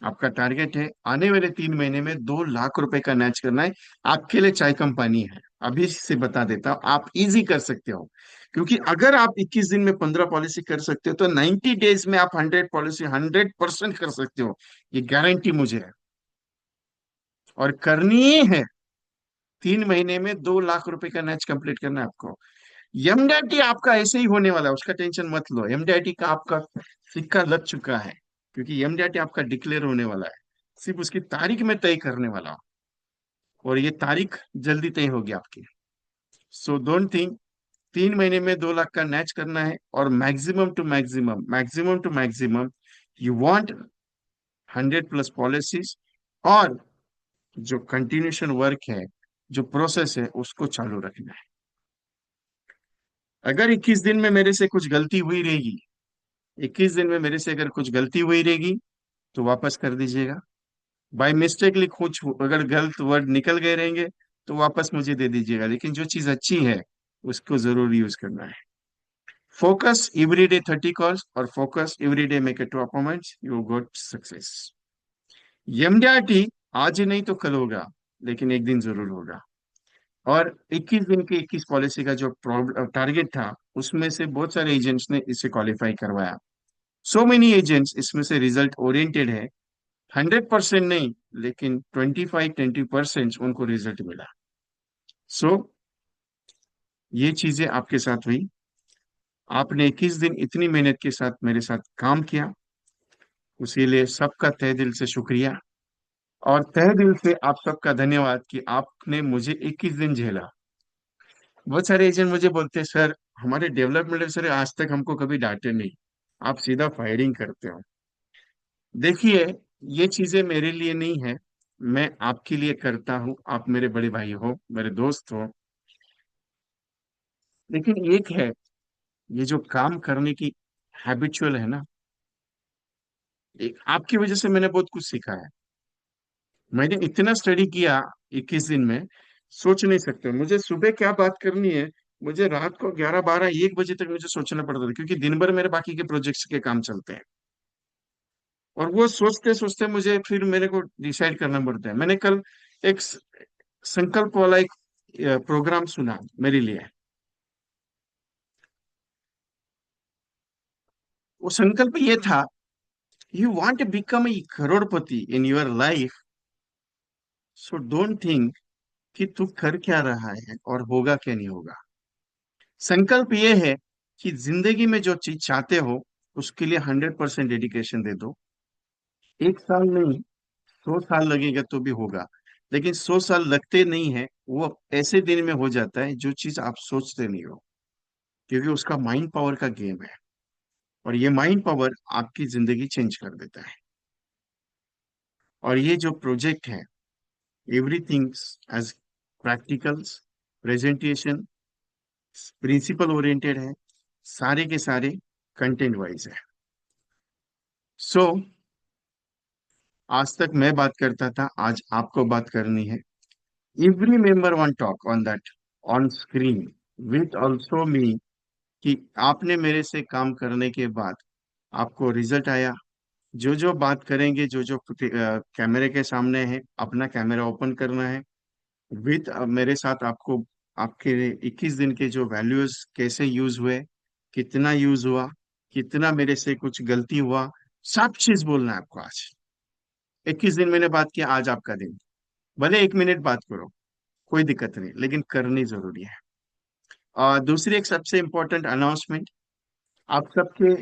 आपका टारगेट है आने वाले 3 महीने में 2 लाख रुपए का मैच करना है। आपके लिए चाय कंपनी है, अभी से बता देता हूँ, आप इजी कर सकते हो। क्योंकि अगर आप 21 दिन में 15 पॉलिसी कर सकते हो तो 90 डेज में आप 100 पॉलिसी 100% कर सकते हो। ये गारंटी मुझे है, और करनी ही है। 3 महीने में 2 लाख रुपए का मैच कंप्लीट करना है आपको। एमडीआईटी आपका ऐसे ही होने वाला है, उसका टेंशन मत लो। एमडीआईटी का आपका सिक्का लग चुका है, क्योंकि एमडीआईटी आपका डिक्लेयर होने वाला है। सिर्फ उसकी तारीख में तय करने वाला हूं, और ये तारीख जल्दी तय होगी आपकी। सो डोंट थिंक। 3 महीने में 2 लाख का मैच करना है, और maximum to maximum you want 100+ policies. और जो कंटिन्यूशन वर्क है, जो प्रोसेस है, उसको चालू रखना है। अगर 21 दिन में मेरे से कुछ गलती हुई रहेगी, 21 दिन में मेरे से अगर कुछ गलती हुई रहेगी, तो वापस कर दीजिएगा। बाय मिस्टेकली कुछ अगर गलत वर्ड निकल गए रहेंगे, तो वापस मुझे दे दीजिएगा। लेकिन जो चीज अच्छी है, उसको जरूर यूज करना है। फोकस एवरीडे 30 कॉल्स, और focus everyday make it 2 appointments, you got success. MDRT आज ही नहीं तो कल होगा, लेकिन एक दिन जरूर होगा। और 21 दिन की 21 पॉलिसी का जो टारगेट था, उसमें से बहुत सारे एजेंट्स ने इसे क्वालिफाई करवाया। सो मेनी एजेंट्स इसमें से रिजल्ट ओरिएंटेड है। 100% नहीं, लेकिन 25-20% उनको रिजल्ट मिला। सो ये चीजें आपके साथ हुई। आपने 21 दिन इतनी मेहनत के साथ मेरे साथ काम किया, उसके लिए सबका तहे दिल से शुक्रिया। और तहे दिल से आप सबका धन्यवाद कि आपने मुझे 21 दिन झेला। बहुत सारे एजेंट मुझे बोलते हैं, सर हमारे डेवलपमेंट सर आज तक हमको कभी डांटे नहीं, आप सीधा फायरिंग करते हो। देखिए, ये चीजें मेरे लिए नहीं है, मैं आपके लिए करता हूँ। आप मेरे बड़े भाई हो, मेरे दोस्त हो। लेकिन एक है, ये जो काम करने की हैबिचुअल है ना, एक आपकी वजह से मैंने बहुत कुछ सीखा है। मैंने इतना स्टडी किया 21 दिन में, सोच नहीं सकते। मुझे सुबह क्या बात करनी है, मुझे रात को 11, 12, 1 बजे तक मुझे सोचना पड़ता था, क्योंकि दिन भर मेरे बाकी के प्रोजेक्ट्स के काम चलते हैं। और वो सोचते सोचते मुझे फिर मेरे को डिसाइड करना पड़ता है। मैंने कल एक संकल्प वाला एक प्रोग्राम सुना मेरे लिए। वो संकल्प ये था, you want to become a करोड़पति in your life, so don't think कि तू कर क्या रहा है और होगा क्या नहीं होगा। संकल्प ये है कि जिंदगी में जो चीज चाहते हो, उसके लिए 100% डेडिकेशन दे दो। 1 साल नहीं, 100 साल लगेगा तो भी होगा। लेकिन 100 साल लगते नहीं है, वो ऐसे दिन में हो जाता है जो चीज आप सोचते नहीं हो। क्योंकि उसका माइंड पावर का गेम है, और ये माइंड पावर आपकी जिंदगी चेंज कर देता है। और ये जो प्रोजेक्ट है, everything as practicals, presentation, principle oriented है, सारे के सारे कंटेंट वाइज है। सो आज तक मैं बात करता था, आज आपको बात करनी है। Every member want talk on that, on screen, with also me. कि आपने मेरे से काम करने के बाद आपको रिजल्ट आया। जो जो बात करेंगे, जो जो कैमरे के सामने है, अपना कैमरा ओपन करना है। विथ मेरे साथ आपको आपके 21 दिन के जो वैल्यूज कैसे यूज हुए, कितना यूज हुआ, कितना मेरे से कुछ गलती हुआ, सब चीज बोलना है आपको आज। 21 दिन मैंने बात किया, आज आपका दिन। भले 1 मिनट बात करो, कोई दिक्कत नहीं, लेकिन करनी जरूरी है। और दूसरी एक सबसे इंपॉर्टेंट अनाउंसमेंट, आप सबके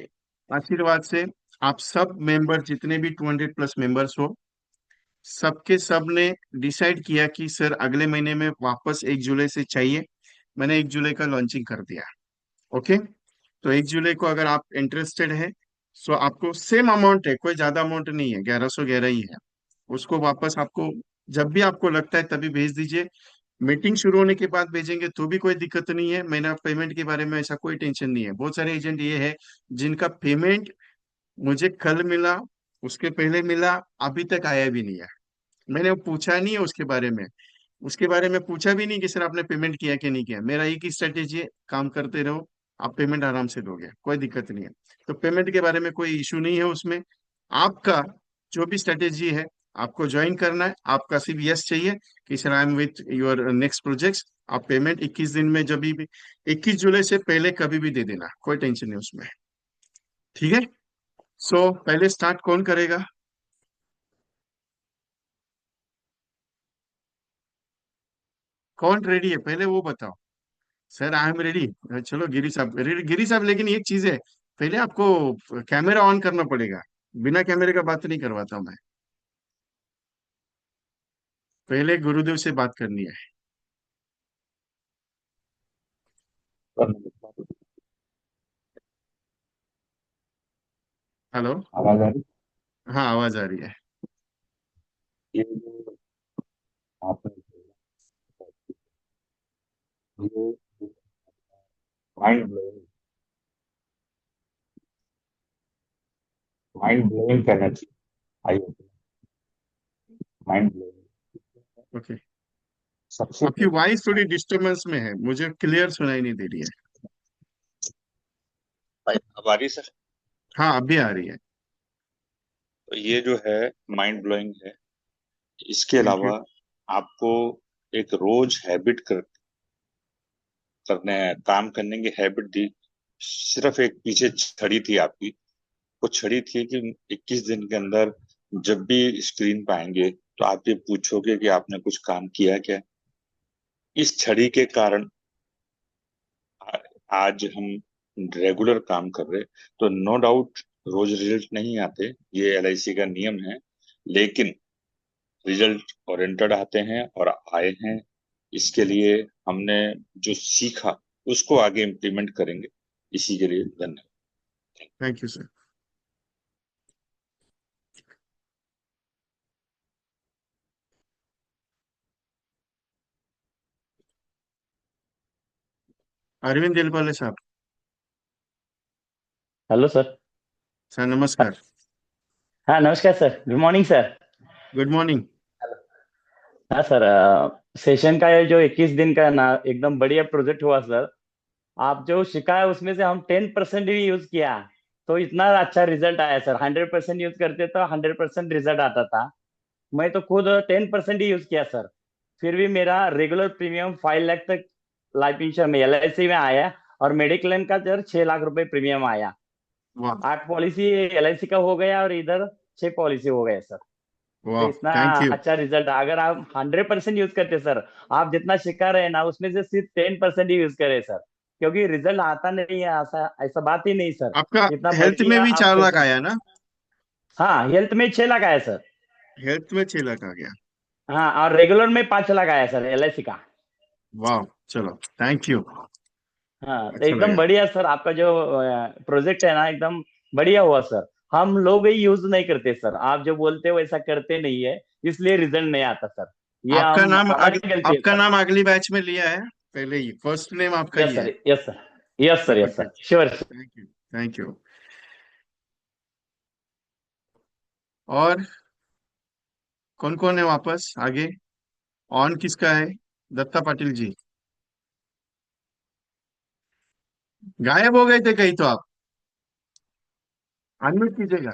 आशीर्वाद से, आप सब मेंबर जितने भी 200+ मेंबर्स हो, सबके सब ने डिसाइड किया कि सर अगले महीने में वापस 1 जुलाई से चाहिए। मैंने 1 जुलाई का लॉन्चिंग कर दिया। ओके, तो 1 जुलाई को अगर आप इंटरेस्टेड है, सो आपको सेम अमाउंट है, कोई ज्यादा अमाउंट नहीं है, 1111 ही है। उसको वापस आपको जब भी आपको लगता है तभी भेज दीजिए। मीटिंग शुरू होने के बाद भेजेंगे तो भी कोई दिक्कत नहीं है। मैंने पेमेंट के बारे में ऐसा कोई टेंशन नहीं है। बहुत सारे एजेंट ये है जिनका पेमेंट मुझे कल मिला, उसके पहले मिला, अभी तक आया भी नहीं है। मैंने पूछा नहीं है उसके बारे में, उसके बारे में पूछा भी नहीं कि सर आपने पेमेंट किया कि नहीं किया। मेरा एक ही स्ट्रेटेजी है, काम करते रहो, आप पेमेंट आराम से दोगे, कोई दिक्कत नहीं है। तो पेमेंट के बारे में कोई इशू नहीं है उसमें। आपका जो भी स्ट्रेटेजी है, आपको ज्वाइन करना है, आपका सिर्फ यस चाहिए कि sir I am with your next projects. आप पेमेंट 21 दिन में जब भी 21 जुलाई से पहले कभी भी दे देना, कोई टेंशन नहीं उसमें। ठीक है। सो पहले स्टार्ट कौन करेगा? कौन रेडी है पहले वो बताओ। Sir I am ready. चलो गिरी साहब, गिरी साहब, लेकिन एक चीज है, पहले आपको कैमरा ऑन करना पड़ेगा। बिना कैमरे का बात नहीं करवाता मैं। पहले गुरुदेव से बात करनी है। हेलो। आवाज आ रही। हाँ, आवाज आ रही है। ये जो आपने ये माइंड ब्लोइंग, माइंड ब्लोइंग कहना चाहिए। आई माइंड ब्लोइंग ओके। सबसे आपकी वॉइस थोड़ी डिस्टरबेंस में है, मुझे क्लियर सुनाई नहीं दे रही है। पहले अब आ रही सर। हाँ, अब भी आ रही है। तो ये जो है माइंड ब्लोइंग है। इसके थैंक यू। अलावा आपको एक रोज हैबिट करने काम करने की हैबिट दी। सिर्फ एक पीछे छड़ी थी आपकी। वो छड़ी थी कि 21 दिन के अंदर जब भी स्क्रीन पाएंगे तो आप ये पूछोगे कि आपने कुछ काम किया क्या। इस छड़ी के कारण आ- आज हम रेगुलर काम कर रहे। तो नो डाउट रोज रिजल्ट नहीं आते, ये एलआईसी का नियम है। लेकिन रिजल्ट ओरिएंटेड आते हैं और आए हैं। इसके लिए हमने जो सीखा उसको आगे इम्प्लीमेंट करेंगे। इसी के लिए धन्यवाद। Thank you sir. Arvind Dilpale साहब। Hello sir. सर नमस्कार। हाँ नमस्कार sir, good morning sir. Good morning. हाँ सर, सेशन का ये जो 21 दिन का ना एकदम बढ़िया प्रोजेक्ट हुआ सर। आप जो सिखाया उसमें से हम 10% ही यूज किया, तो इतना अच्छा रिजल्ट आया सर। 100% यूज करते तो 100% रिजल्ट आता था। मैं तो खुद 10% ही यूज किया सर, फिर भी मेरा रेगुलर प्रीमियम 5 लाख तक लाइफ इंश्योरेंस में LIC में आया। और मेडिक्लेम का सर 6 लाख रुपए प्रीमियम आया। वाह। 8 पॉलिसी LIC का हो गया और इधर 6 पॉलिसी हो गया सर। तो वाह, इतना थैंक यू। अच्छा रिजल्ट, अगर आप 100% यूज करते सर, आप जितना सिखा रहे हैं ना उसमें से सिर्फ 10% ही यूज करें सर, क्योंकि रिजल्ट आता नहीं है, ऐसा ऐसा बात ही नहीं सर। आपका इतना हेल्थ में बढ़िया भी आप 4 लाख सेशन। आया ना? हाँ, हेल्थ में 6 लाख आया सर। हेल्थ में 6 लाख आ गया। हाँ, और रेगुलर में 5 लाख आया सर LIC का। वाह। चलो, थैंक यू। हाँ, तो अच्छा एकदम लगा। बढ़िया सर, आपका जो प्रोजेक्ट है ना एकदम बढ़िया हुआ सर। हम लोग ही यूज नहीं करते सर, आप जो बोलते हो वैसा करते नहीं है, इसलिए रिजल्ट नहीं आता सर। ये हम हमारी गलती है आपका सर। नाम अगली बैच में लिया है। पहले ही फर्स्ट नेम आपका यस ही है। Sir, yes sir, yes sir, yes okay. Sir, sure. Thank you. Thank you. और कौन कौन है वापस आगे? ऑन किसका है? दत्ता पाटिल जी। गायब हो गए थे कहीं तो आप। अनम्यूट कीजिएगा।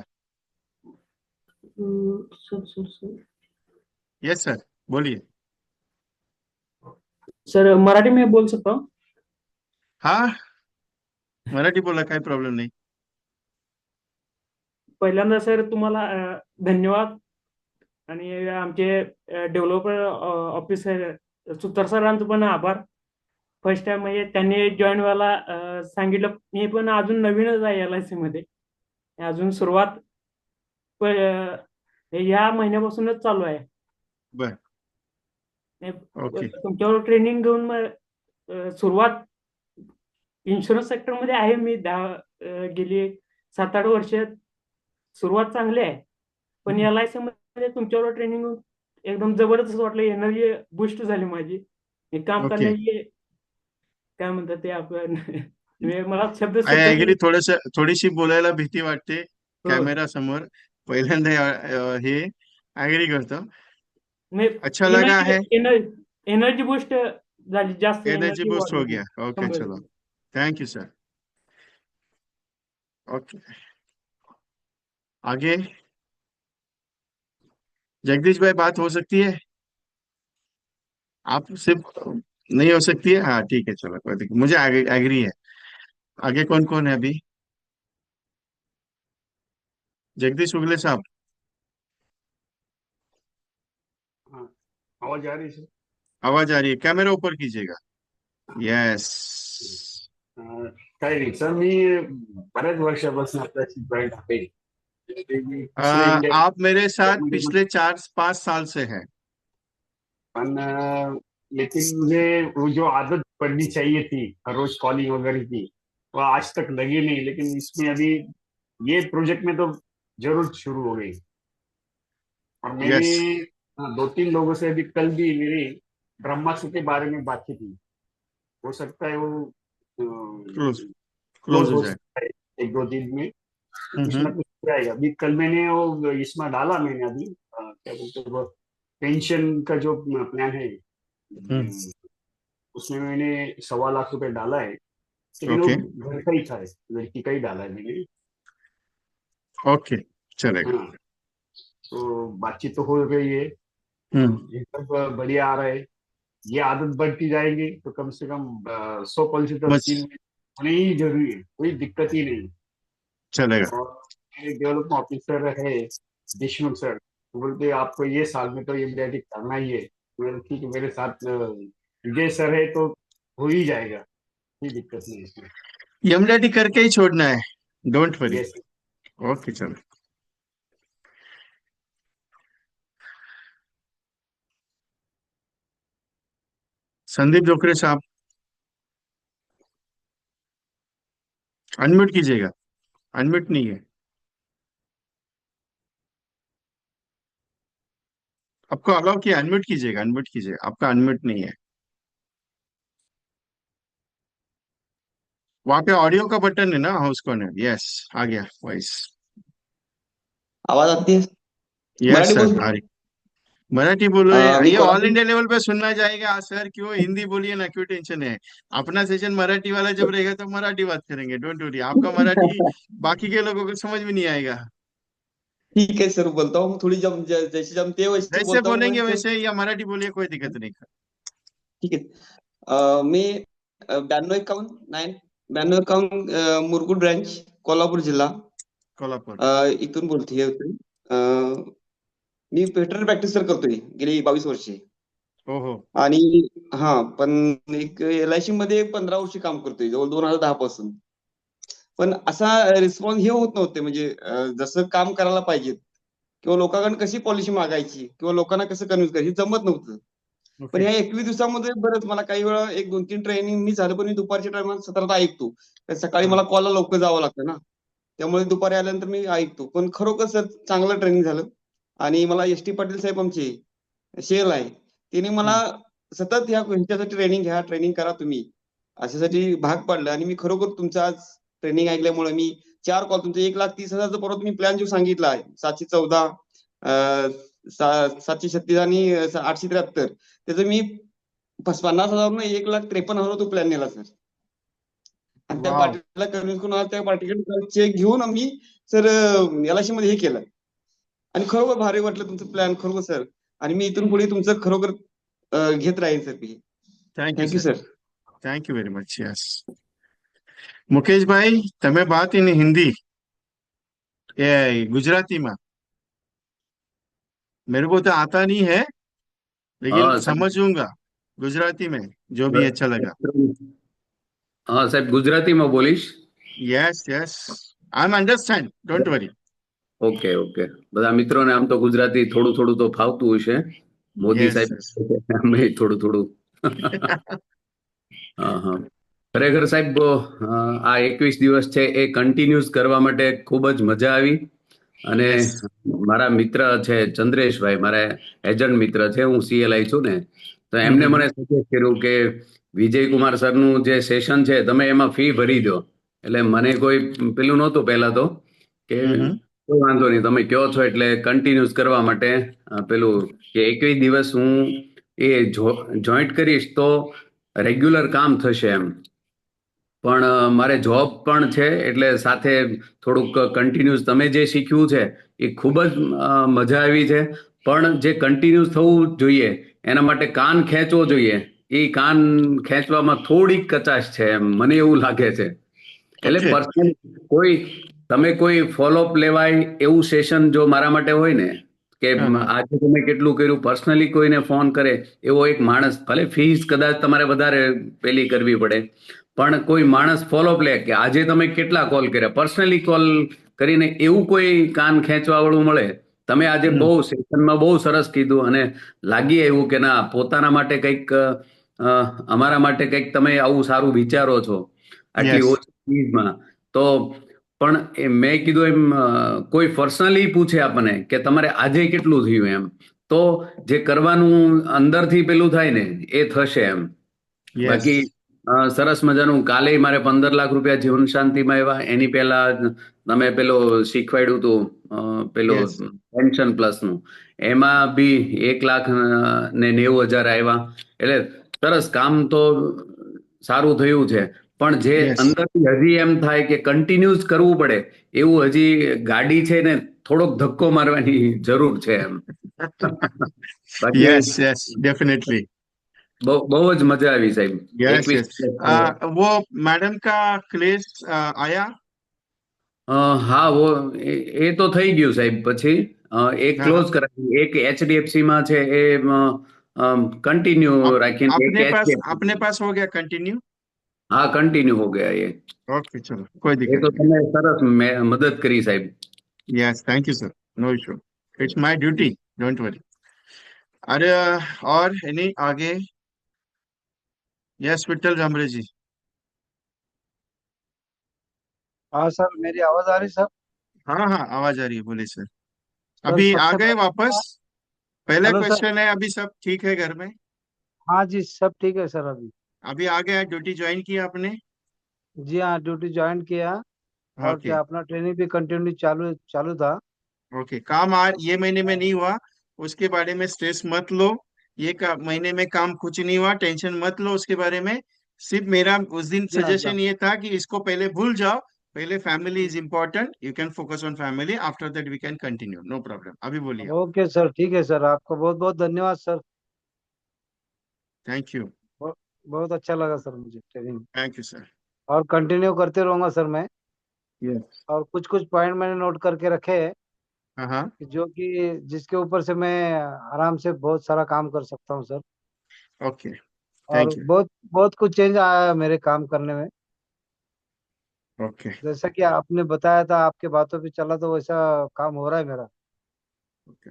Sir sir sir yes sir, बोलिए। सर मराठी में बोल सकता हूँ. हाँ, मराठी बोला, काही प्रॉब्लेम नाही. पहिल्यांदा सर तुम्हाला धन्यवाद. आणि आमचे डेव्हलपर ऑफिसर सुतार सरांचं पण आभार. फर्स्ट टाइम म्हणजे त्यांनी जॉईन व्हायला सांगितलं. मी पण अजून नवीनच आहे LIC मध्ये. अजून सुरुवात ह्या महिन्यापासूनच चालू आहे. बर. ओके. तुमच्यावर ट्रेनिंग घेऊन मग सुरुवात इन्शुरन्स सेक्टरमध्ये आहे मी गेली 7-8 वर्ष. सुरुवात चांगली आहे, पण LIC मध्ये तुमच्यावर ट्रेनिंग एकदम जबरदस्त वाटलं. एनर्जी बूस्ट झाली माझी. हे काम ओके. करण्याची काय म्हणतात ते आपण म्हणजे मला शब्द आय सुचत ऍग्री. नाही. थोडीशी बोलायला भीती वाटते हो. कॅमेरा समोर. पहिल्यांदा हे ऍग्री करतो. अच्छा म्हणजे लगा है. एनर्जी बूस्ट झाली, जास्त एनर्जी एनर्जी बूस्ट हो वाढली. गया. ओके, 100. चलो. Thank you sir. ओके, आगे। जगदीश भाई, बात हो सकती है? आप सिर्फ नहीं हो सकती है, हाँ ठीक है, चलो कोई दिक्कत, मुझे आगे एग्री है। आगे कौन कौन है अभी? जगदीश उगले साहब, हाँ, आवाज आ रही है सर? आवाज आ रही है, कैमरा ऊपर कीजिएगा। यस। अं, काही नाही सर, मी बऱ्याच वर्षापासून आपल्याशी जॉईंट आहे. ते मी दुसऱ्या आप मेरे साथ इंडियामध्ये पण पिछले 4-5 साल से हैं। पण लेकिन मुझे वो जो आदत पड़नी चाहिए थी हर रोज कॉलिंग वगैरह की, वो आज तक लगी नहीं. लेकिन इसमें अभी ये प्रोजेक्ट में तो जरूर शुरू हो गई. और मेरी यस, 2-3 लोगों से अभी कल भी मेरी ब्रह्मास्त्र के बारे में बातचीत हुई. हो सकता है वो क्लोज, क्लोज क्लोज हो हो जाए। सकता है 1-2 दिन में. कुछ ना हम्म। कुछ हो जाएगा. अभी कल मैंने वो इसमें डाला, मैंने अभी क्या बोलते हैं वो पेंशन का जो प्लान है, हम्म। उसमें मैंने 1.25 लाख रुपए डाला है. लेकिन वो ओके, घर का ही था, लड़की का ही डाला है मैंने. ओके, चलेगा। हाँ, तो बातचीत तो हो गई है. हम्म। ये सब बढ़िया आ रहा है. ये आदत बढ़ती जाएगी तो कम से कम 100 पॉलिसी तो बस, 3 महीने होने ही जरूरी है. कोई दिक्कत ही नहीं. चलेगा। और मेरे डेवलपमेंट ऑफिसर है देशमुख सर, वो बोलते आपको ये साल में तो ये मेडिक करना ही है. मैं बोला, ठीक है, मेरे साथ विजय सर है तो हो ही जाएगा. कोई दिक्कत नहीं इसमें. यमलेटी करके ही छोड़ना है, डोंट वरी। यस. ओके, चलो। संदीप जोखरे साहब, अनम्यूट कीजिएगा, अनम्यूट नहीं है आपको, अलाउ किया, अनम्यूट कीजिएगा, अनम्यूट कीजिएगा, आपका अनम्यूट नहीं है। वहां पे ऑडियो का बटन है ना, हाउस कॉर्नर, यस, आ गया वॉइस। आवाज आती है? यस मराठी सर, बोल. आ रही। मराठी बोलो, मी ये ऑल कोल्हापूर. इंडिया लेवल पे सुनना जाएगा सर, क्यों हिंदी बोलिए ना, क्यों टेंशन है? अपना सेशन मराठी वाला जब रहेगा तो मराठी बात करेंगे, डोंट वरी, आपका मराठी बाकी के लोगों को समझ में नहीं आएगा। ठीक है सर, बोलता हूँ थोड़ी जैसे जमते है वैसे जैसे बोलता हूँ मैं बोलेंगे सर. वैसे, या मराठी बोलिए, कोई दिक्कत नहीं। ठीक आहे. मी 9251 9251 मुरगुड ब्रँच, कोल्हापूर जिल्हा, कोल्हापूर। इथून बोलतोय. मी वेटरनरी प्रॅक्टिस सर करतोय गेली 22 वर्षे. हो हो. आणि हा, पण एक LIC मध्ये 15 वर्ष काम करतोय, जवळ 2010 पासून. पण असा रिस्पॉन्स हे होत नव्हते, म्हणजे जसं काम करायला पाहिजे किंवा लोकांकडून कशी पॉलिसी मागायची किंवा लोकांना कसं कन्व्हिन्स करायची, हे जमत नव्हतं. पण ओके. ह्या 21 दिवसामध्ये बरंच मला काही वेळा 1-2-3 ट्रेनिंग मी झालं, पण मी दुपारच्या टायमाला सतत ऐकतो. कारण सकाळी हा. मला कॉलला लवकर जावं लागतं ना. त्यामुळे दुपारी आल्यानंतर मी ऐकतो. पण खरोखर सर चांगलं ट्रेनिंग झालं. आणि मला एस टी पाटील साहेब आमचे शेल आहे, त्यांनी मला हम्म. सतत ह्याच्यासाठी ट्रेनिंग घ्या, ट्रेनिंग करा तुम्ही, अशासाठी भाग पाडलं. आणि मी खरोखर तुमचं आज ट्रेनिंग ऐकल्यामुळे मी 4 कॉल, तुमचं 1,30,000चा परत तुम्ही प्लॅन जो सांगितला आहे, 714 736 आणि 873, त्याचं मी 50,000 1,53,000 तो प्लॅन नेला सर. आणि त्या वाव. पार्टीला कन्व्हिन्स करून आज त्या पार्टीकडे चेक घेऊन आम्ही सर LIC मध्ये हे केलं. आणि खरोखर भारी वाटलं तुमचं प्लॅन, खरोखर सर. आणि मी इथून पुढे तुमचं खरोखर घेत राहीन sir. Thank you thank you sir, sir. Thank you very much, yes. Mukesh भाई, તમે बात इन हिंदी, ये गुजराती में, मेरे को तो आता नहीं है, लेकिन हाँ साहब. समझूंगा गुजराती में, जो भी अच्छा लगा। हाँ साहब, ગુજરાતીમાં બોલીશ. Yes yes, I am understand, don't worry. Okay okay. બધા મિત્રોને આમ તો ગુજરાતી થોડું થોડું તો ફાવતું હશે. મોદી यस સાહેબ यस। અમે થોડું થોડું. હા હા. ખરેખર સાહેબ, આ 21 દિવસ છે એ કન્ટિન્યુઅસ કરવા માટે ખૂબ જ મજા આવી. અને यस। મારા મિત્ર છે ચંદ્રેશભાઈ, મારા એજન્ટ મિત્ર છે, હું CLI છું ને, તો એમને મને સજેસ્ટ કર્યું કે વિજયકુમાર સરનું જે સેશન છે તમે એમાં ફી ભરી દો. એટલે મને કોઈ પેલું નહોતું પહેલા તો, કે કોઈ વાંધો નહીં, તમે કહો છો એટલે કન્ટિન્યુઅસ કરવા માટે પેલું કે 21 દિવસ હું એ જોઈન્ટ કરીશ તો રેગ્યુલર કામ થશે એમ. પણ મારે જોબ પણ છે, એટલે સાથે થોડુંક કન્ટિન્યુઅસ તમે જે શીખ્યું છે એ ખૂબ જ મજા આવી છે. પણ જે કન્ટિન્યુઅસ થવું જોઈએ એના માટે કાન ખેંચવો જોઈએ, એ કાન ખેંચવામાં થોડીક કચાશ છે એમ મને એવું લાગે છે. એટલે ઓકે. પર્સનલ કોઈ તમે કોઈ ફોલોઅપ લેવાય એવું સેશન જો મારા માટે હોય ને, કે હા હા આજે તમે કેટલું કર્યું, પર્સનલી કોઈને ફોન કરે એવો એક માણસ, ભલે ફીસ કદાચ તમારે વધારે પેલી કરવી પડે, પણ કોઈ માણસ ફોલોઅપ લે કે આજે તમે કેટલા કોલ કર્યા, પર્સનલી કોલ કરીને એવું કોઈ કાન ખેંચવા વાળું મળે. તમે આજે હમ. બહુ સેશનમાં બહુ સરસ કીધું અને લાગી આવ્યું કે ના પોતાના માટે કંઈક અમારા માટે કંઈક તમે આવું સારું વિચારો છો આટલી યસ. ઓછી ફીસમાં. તો પણ મેં કીધું એમ કોઈ પર્સનલી પૂછે આપણને કે તમારે આજે કેટલું થયું એમ, તો જે કરવાનું અંદરથી પેલું થાય ને એ થશે એમ. યસ. બાકી સરસ મજાનું. કાલે મારે 15 લાખ રૂપિયા જીવન શાંતિમાં આવ્યા. એની પહેલા તમે પેલો શીખવાડ્યું હતું પેલો યસ. પેન્શન પ્લસ નું, એમાં બી 1,90,000 આવ્યા. એટલે સરસ કામ તો સારું થયું છે. પણ જે યસ. અંદરથી હજી એમ થાય કે કન્ટિન્યુઅસ કરવું પડે એવું હજી ગાડી છે ને થોડોક ધક્કો મારવાની જરૂર છે એમ. બાકી यस यस डेफिनेटली. બહુ બહુ જ મજા આવી સાહેબ. Yes 21 yes. वो मैडम का क्लेश आया. હા એ તો થઈ ગયું સાહેબ. પછી એક हाँ हाँ. ક્લોઝ કરાવી, એક HDFC માં છે એ કન્ટિન્યુ आप રાખીને એક अपने HDFC. पास हो गया कंटिन्यू. હા કન્ટિન્યુ હો ગયા એ. ओके चलो कोई એ दिक्कत તો नहीं. તમે સરસ મદદ કરી સાહેબ. Yes thank you sir. No issue. It's my duty. Don't worry. अरे और एनी आगे. यस विठल जामरे जी. हाँ सर, मेरी आवाज आ रही सर? हाँ हाँ आवाज आ रही है, बोलिए सर. सर अभी आ सबसे गए पहले वापस. पहला हेलो सर। क्वेश्चन है, अभी सब ठीक है घर में? हाँ जी, सब ठीक है सर अभी। अभी आ गया, ड्यूटी ज्वाइन किया आपने? जी हाँ, ड्यूटी ज्वाइन किया। और ओके. क्या अपना ट्रेनिंग भी कंटिन्यू चालू चालू था। ओके. काम ये महीने में नहीं हुआ, उसके बारे में स्ट्रेस मत लो. महीने में काम कुछ नहीं हुआ, टेंशन मत लो उसके बारे में. सिर्फ मेरा उस दिन जी हाँ, जी हाँ। सजेशन ये था कि इसको पहले भूल जाओ. पहले family is important, you can focus on family, after that we can continue, no problem. अभी बोलिए आप. ओके सर, ठीक है सर, आपका बहुत बहुत धन्यवाद सर। Thank you. बहुत बहुत अच्छा लगा सर मुझे ट्रेनिंग। Thank you sir. और कंटिन्यू करते रहूंगा सर मैं। यस. और कुछ कुछ पॉइंट मैंने नोट करके रखे हैं हाँ हाँ. जो कि जिसके ऊपर से मैं आराम से बहुत सारा काम कर सकता हूँ सर। ओके. और थैंक यू. बहुत बहुत कुछ चेंज आया है मेरे काम करने में। ओके. जैसा कि आपने बताया था, आपके बातों पे चला तो वैसा काम हो रहा है मेरा। ओके.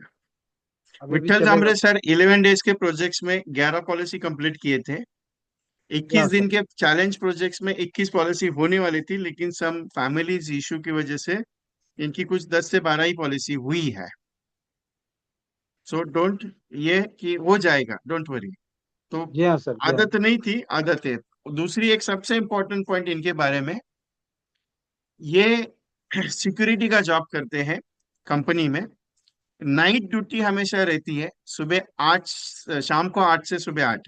अभी भी विठल चलेगा। जामरे सर, 11 डेज के प्रोजेक्ट्स में 11 पॉलिसी कंप्लीट किए थे. जी हाँ 21 सर। दिन के चैलेंज प्रोजेक्ट्स में 21 पॉलिसी होने वाली थी, लेकिन सम फैमिलीज इशू की वजह से इनकी कुछ 10 से 12 ही पॉलिसी हुई है. सो डोंट, ये कि हो जाएगा, डोंट वरी. तो जी हाँ सर। जी हाँ। आदत नहीं थी, आदत है. दूसरी एक सबसे इंपॉर्टेंट पॉइंट इनके बारे में, ये सिक्योरिटी का जॉब करते हैं कंपनी में. नाइट ड्यूटी हमेशा रहती है, सुबह 8, शाम को 8 से सुबह 8.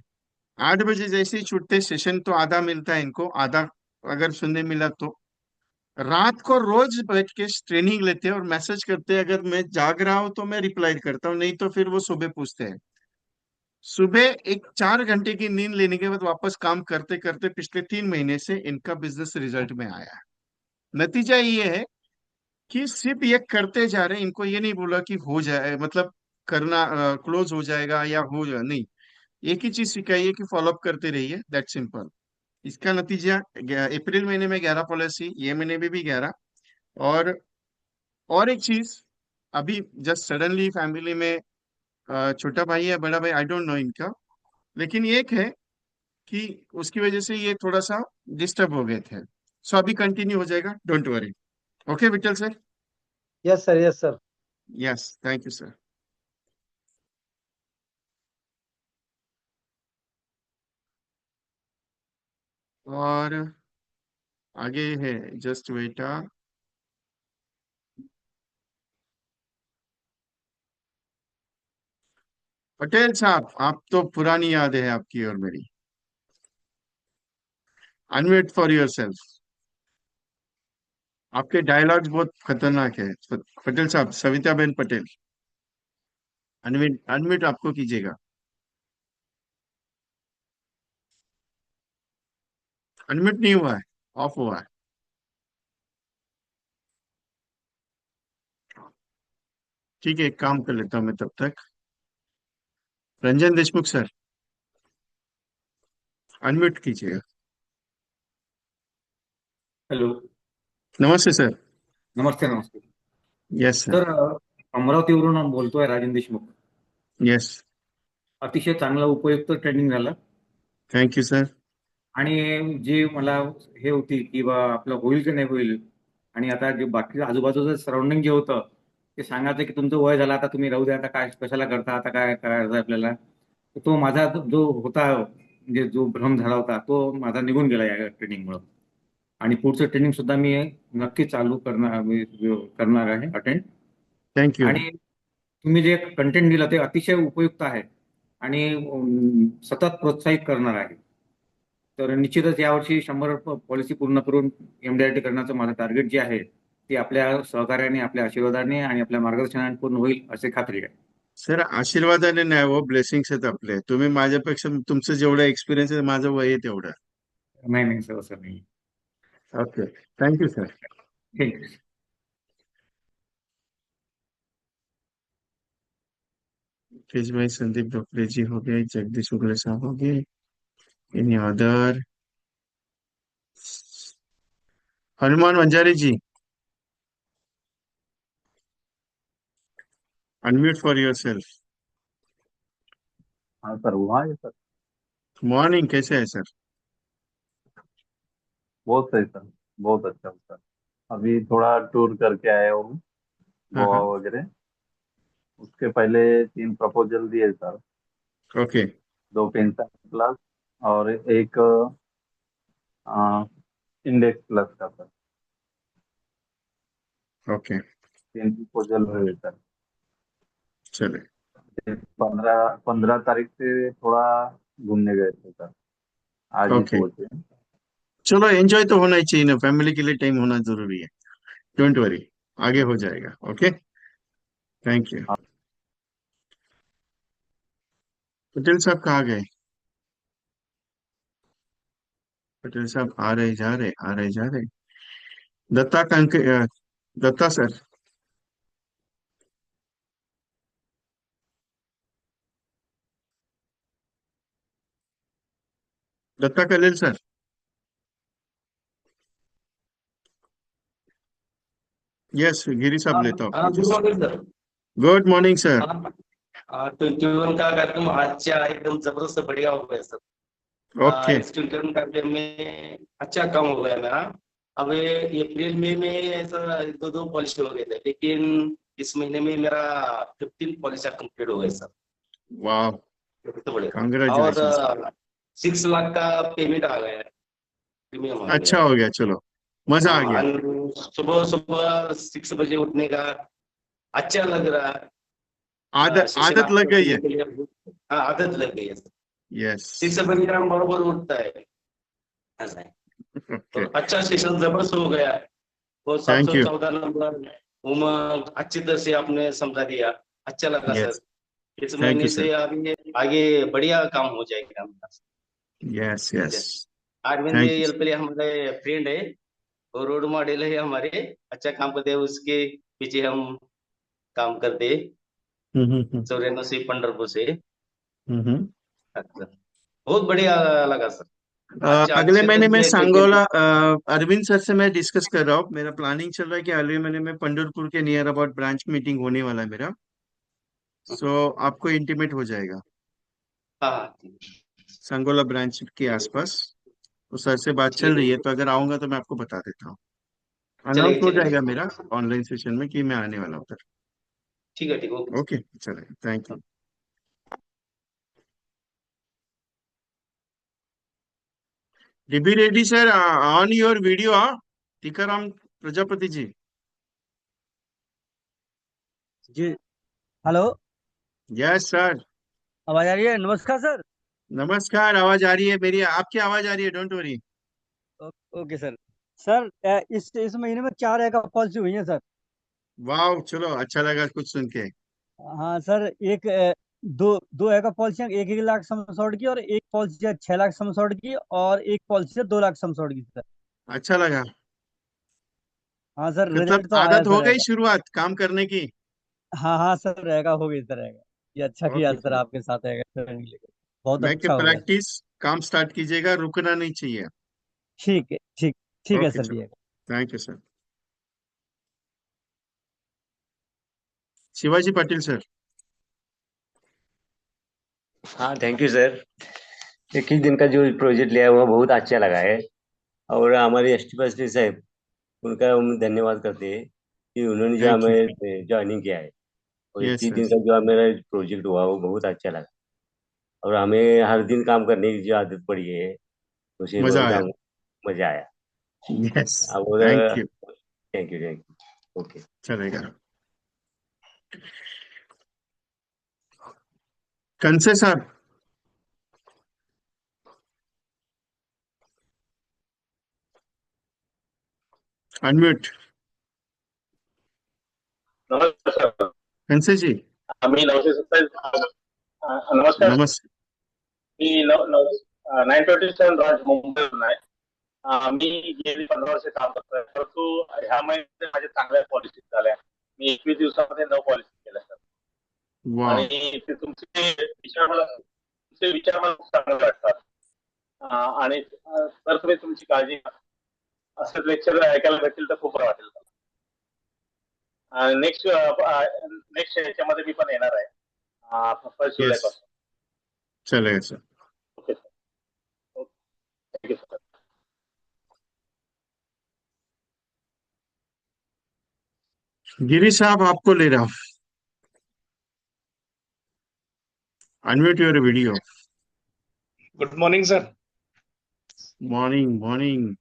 8 बजे जैसे ही छूटते सेशन तो आधा मिलता है इनको, आधा अगर सुनने मिला तो. रात को रोज बैठ के ट्रेनिंग लेते हैं और मैसेज करते हैं, अगर मैं जाग रहा हूं तो मैं रिप्लाई करता हूँ, नहीं तो फिर वो सुबह पूछते हैं. सुबह एक 4 घंटे की नींद लेने के बाद वापस काम करते करते पिछले 3 महीने से इनका बिजनेस रिजल्ट में आया है. नतीजा ये है कि सिर्फ ये करते जा रहे हैं, इनको ये नहीं बोला कि हो जाए, मतलब करना क्लोज हो जाएगा या हो जाए, नहीं. एक ही चीज सिखाई है कि फॉलोअप करते रहिए, दैट सिंपल. इसका नतीजा अप्रैल महीने में 11 पॉलिसी, ये महीने में भी 11. और एक चीज, अभी जस्ट सडनली फैमिली में छोटा भाई है, बड़ा भाई, आई डोंट नो इनका, लेकिन एक है कि उसकी वजह से ये थोड़ा सा डिस्टर्ब हो गए थे. सो अभी कंटिन्यू हो जाएगा, don't worry. Okay Vithal sir. Yes sir, yes sir. Yes thank you sir. और आगे है, जस्ट वेटा. पटेल साहब, आप तो पुरानी याद है आपकी और मेरी. Unmute for your self. आपके डायलॉग्स बहुत खतरनाक है। पटेल साहब, Savita Ben Patel, unmute unmute आपको कीजिएगा। अनम्यूट नहीं हुआ है, ऑफ हुआ है। ठीक है, एक काम कर लेता हूँ मैं तब तक। रंजन देशमुख सर, अनम्यूट कीजिएगा। हॅलो. नमस्ते सर। नमस्ते नमस्ते. Yes sir. सर अमरावतीवरून बोलतोय राजन देशमुख. यस, अतिशय चांगला उपयुक्त ट्रेनिंग झालं. Thank you sir. आणि जी मला हे होती की बा आपलं होईल की नाही होईल, आणि आता जे बाकी आजूबाजूचं सराउंडिंग जे होतं ते सांगायचं की तुमचं वय झालं, आता तुम्ही राहू द्या, आता काय कशाला करता, आता काय करायचं आपल्याला, तो माझा जो होता म्हणजे जो भ्रम झाला होता तो माझा निघून गेला या ट्रेनिंगमुळे. आणि पुढचं ट्रेनिंग सुद्धा मी नक्की चालू करणार आहे अटेंड. Thank you. आणि तुम्ही जे कंटेंट दिलं ते अतिशय उपयुक्त आहे आणि सतत प्रोत्साहित करणार आहे. तर निश्चितच यावर्षी 100 पॉलिसी पूर्ण करून MDRT करण्याचं माझं टार्गेट जे आहे ते आपल्या सहकार्याने, आपल्या आशीर्वादाने आणि आपल्या मार्गदर्शनाने पूर्ण होईल असे खात्री आहे. सर आशीर्वादाने नाही हो, ब्लेसिंग्स आहेत आपले। तुम्ही माझ्यापेक्षा, तुमचं जेवढं एक्सपिरियन्स आहे माझं वय आहे तेवढं। नाही नाही सर, असं नाही. Okay, thank you sir. Thank you. Mukesh भाई, संदीप डोकरे जी हो गए, जगदीश शुक्ला साहब हो गए, any other? Hanuman Vanjari ji, unmute for yourself. हाँ सर, हुआ है सर। मॉर्निंग, कैसे है सर? बहुत सही सर, बहुत अच्छा सर। अभी थोड़ा टूर करके आया हूँ, हाँ गोवा हाँ, वगैरह। उसके पहले 3 प्रपोजल दिए सर, ओके 2 पेंशन प्लस और एक इंडेक्स प्लस का सर। ओके, 3 प्रपोजल हुए सर। चले। 15 तारीख से थोड़ा घूमने गए थे सर, आज ही ओके, पहुंचे। चलो एंजॉय तो होना ही चाहिए ना, फैमिली के लिए टाइम होना जरूरी है। डोंट वरी, आगे हो जाएगा। Okay, thank you. पटेल साहब कहाँ गए? पटेल साहब आ रहे जा रहे, आ रहे जा रहे। दत्ता कंक दत्ता सर, दत्ता कलेल सर। यस, गिरी साहब लेता हूँ हाँ, good apologies। Morning sir. Good morning sir. हाँ, 21 का कार्यक्रम अच्छा एकदम जबरदस्त बढ़िया हो गया सर। ओके, इस 21 कार्यक्रम में अच्छा काम हो गया मेरा। अब अप्रैल मई में ऐसा 2 पॉलिसी हो गए थे, लेकिन इस महीने में मेरा 15 पॉलिसी कंप्लीट हो गए सर। वाह, तो बढ़िया। और कांग्रेचुलेशन। 6 लाख का पेमेंट आ गया है, प्रीमियम आ गया अच्छा हो गया, चलो मजा आ गया। है। सुबह सुबह 6 बजे उठने का अच्छा लग रहा है। आदत सेशन आदत लग आपको गई सुनने है। के लिए आदत लग गई है। यस, 6 बजे का बरोबर उठता है, ऐसा है। ओके, तो अच्छा सेशन जबरदस्त हो गया। वो थैंक यू। 714 नंबर उमंग अच्छी तरह से आपने समझा दिया, अच्छा लगा सर। यस, इस थैंक महीने यू सर। से आगे आगे बढ़िया काम हो जाएगा हमारा। यस ठीक यस, है। Arvind thank you. एलपले हमारे फ्रेंड है और रोड मॉडल है हमारे, अच्छा काम करते हैं, उसके पीछे हम काम करते हैं। हम्म। 94 से पंढरपुर से। हम्म। अच्छा, बहुत बढ़िया लगा सर। अच्छा अगले अच्छे महीने तरह में से सांगोला, अरविंद सर से मैं डिस्कस कर रहा हूँ। मेरा प्लानिंग चल रहा है कि अगले महीने में पंढरपुर के नियर अबाउट ब्रांच मीटिंग होने वाला है मेरा। सो आपको इंटीमेट हो जाएगा, हाँ हाँ, सांगोला ब्रांच के आसपास। तो सर से बात ठीक है चल रही ठीक है, है, तो अगर आऊंगा तो मैं आपको बता देता हूँ। अनाउंस चलेगा हो चलेगा, जाएगा मेरा ऑनलाइन सेशन में कि मैं आने वाला हूँ। ठीक है ठीक है, ओके। ओके, चलेगा, thank you. DB Reddy sir, on your video. Tikaram Prajapati ji. जी हेलो, यस सर। आवाज आ रही है? नमस्कार सर। नमस्कार, आवाज आ रही है मेरी, आपकी आवाज आ रही है, don't worry. Okay sir. Sir इस महीने में 4 एका पॉलिसी हुई है सर। वाह, चलो अच्छा लगा कुछ सुन के। हाँ सर, एक दो दो एका पॉलिसी 1-1 लाख सम assured की, और एक पॉलिसी है 6 लाख सम assured की, और एक पॉलिसी है 2 लाख सम assured की सर। अच्छा लगा। हाँ सर, मतलब रिजल्ट तो आया आदत हो सर गई रहेगा। शुरुआत काम करने की। हाँ हाँ सर, रहेगा, हो गई सर, रहेगा। ये अच्छा किया ओके सर, चलो। आपके साथ रहेगा ट्रेनिंग लेकर। बहुत मैं के अच्छा हो गया। प्रैक्टिस काम स्टार्ट कीजिएगा, रुकना नहीं चाहिए। ठीक है, ठीक। ठीक है ओके सर, चलो। दिएगा। Thank you sir. Shivaji Patil sir. हाँ, थैंक यू सर। 21 दिन का जो प्रोजेक्ट लिया है वो बहुत अच्छा लगा है। और हमारे एसटी पास्टी साहब, उनका हम धन्यवाद करते हैं कि उन्होंने जो थैंक यू। हमें ज्वाइनिंग किया है। और यस 21 दिन यस। का जो मेरा प्रोजेक्ट हुआ वो बहुत अच्छा लगा। और हमें हर दिन काम करने की जो आदत पड़ी है उसे मजा बहुत आया। मजा आया। यस। और thank you. Thank you, thank you. Okay. चलेगा। कंसे साहब। अनम्यूट। नमस्कार. कंसे जी। मी 927. नमस्कार. नमस्ते। मी 927 राज मुंबईवरून आहे. मी गेली 15 वर्ष काम करतोय, परंतु ह्या महिन्यात माझ्या चांगल्या पॉलिसी झाल्या. मी 21 दिवसामध्ये 9 पॉलिसी केल्या सर. वाह। आणि ते तुमचे विचार मला खूप चांगले वाटतात. आणि सर तुम्ही तुमची काळजी घ्या. असंच लेक्चर ऐकायला भेटेल तर खूप बरं वाटेल. नेक्स्ट नेक्स्ट याच्यामध्ये मी पण येणार आहे. 1 यस, जुलैपासून. चलेगा sir. Okay sir. Thank you sir. Girish साहब आपको ले रहा हूँ। Unmute your video. Good morning sir. Morning morning.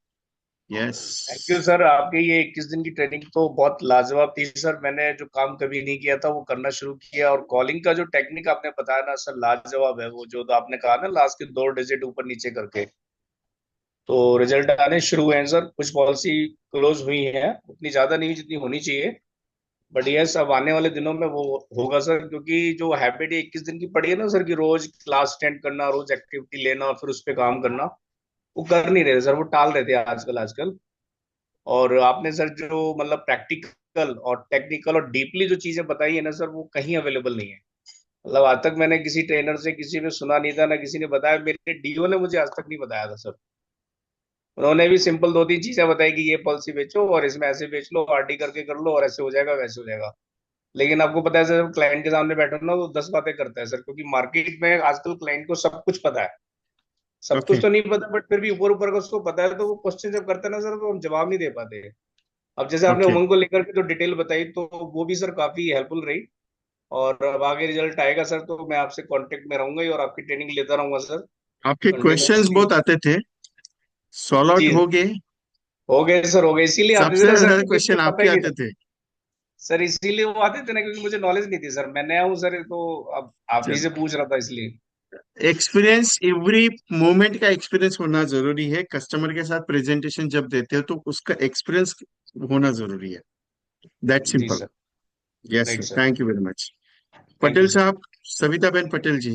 Yes. Thank you sir. आपके ये 21 दिन की ट्रेनिंग तो बहुत लाजवाब थी सर. मैंने जो काम कभी नहीं किया था वो करना शुरू किया, और कॉलिंग का जो टेक्निक आपने बताया ना सर, लाजवाब है. वो जो तो आपने कहा ना लास्ट के 2 डिजिट ऊपर नीचे करके, तो रिजल्ट आने शुरू हुए हैं सर. कुछ पॉलिसी क्लोज हुई है, उतनी ज्यादा नहीं जितनी होनी चाहिए, बट यस अब आने वाले दिनों में वो होगा सर. क्योंकि जो हैबिट 21 दिन की पड़ी है ना सर, कि रोज क्लास अटेंड करना, रोज एक्टिविटी लेना और फिर उस पर काम करना, वो कर नहीं रहे सर, वो टाल रहे थे आजकल आजकल. और आपने सर जो मतलब प्रैक्टिकल और टेक्निकल और डीपली जो चीजें बताई है ना सर, वो कहीं अवेलेबल नहीं है. मतलब आज तक मैंने किसी ट्रेनर से किसी ने सुना नहीं था, ना किसी ने बताया. मेरे डीओ ने मुझे आज तक नहीं बताया था सर. उन्होंने भी सिंपल 2-3 चीजें बताई कि ये पॉलिसी बेचो और इसमें ऐसे बेच लो, आरडी करके कर लो और ऐसे हो जाएगा वैसे हो जाएगा. लेकिन आपको पता है सर, क्लाइंट के सामने बैठो ना तो 10 बातें करता है सर, क्योंकि मार्केट में आजकल क्लाइंट को सब कुछ पता है. सब ओके। कुछ तो नहीं पता, बट फिर भी ऊपर ऊपर का उसको पता है, तो वो क्वेश्चन जब करते हैं ना सर, तो हम जवाब नहीं दे पाते. अब जैसे आपने ओके। उमंग को लेकर के जो डिटेल बताई, तो वो भी सर काफी हेल्पफुल रही. और अब आगे रिजल्ट आएगा सर, तो मैं आपसे कांटेक्ट में रहूंगा ही और आपकी ट्रेनिंग लेता रहूंगा सर आपके क्वेश्चंस कंटिन्यूअसली. बहुत आते थे, सॉल्व आउट जी हो गए। हो गए सर, हो गए. इसीलिए आते थे सबसे ना सर, ज्यादा क्योंकि मुझे क्वेश्चन पता ही आपके नहीं आते था थे। सर. इसीलिए वो आते थे ना, क्योंकि मुझे नॉलेज नहीं थी सर. मैं नया हूँ सर, तो अब आप ही से पूछ रहा था इसलिए. एक्सपीरियंस, एवरी मोमेंट का एक्सपीरियंस होना जरूरी है। कस्टमर के साथ प्रेजेंटेशन जब देते हो तो उसका एक्सपीरियंस होना जरूरी है। दैट जी simple. Sir. Yes right sir, sir. Thank you very much. Thank you Patel sir. साहब, सविता बेन पटेल जी।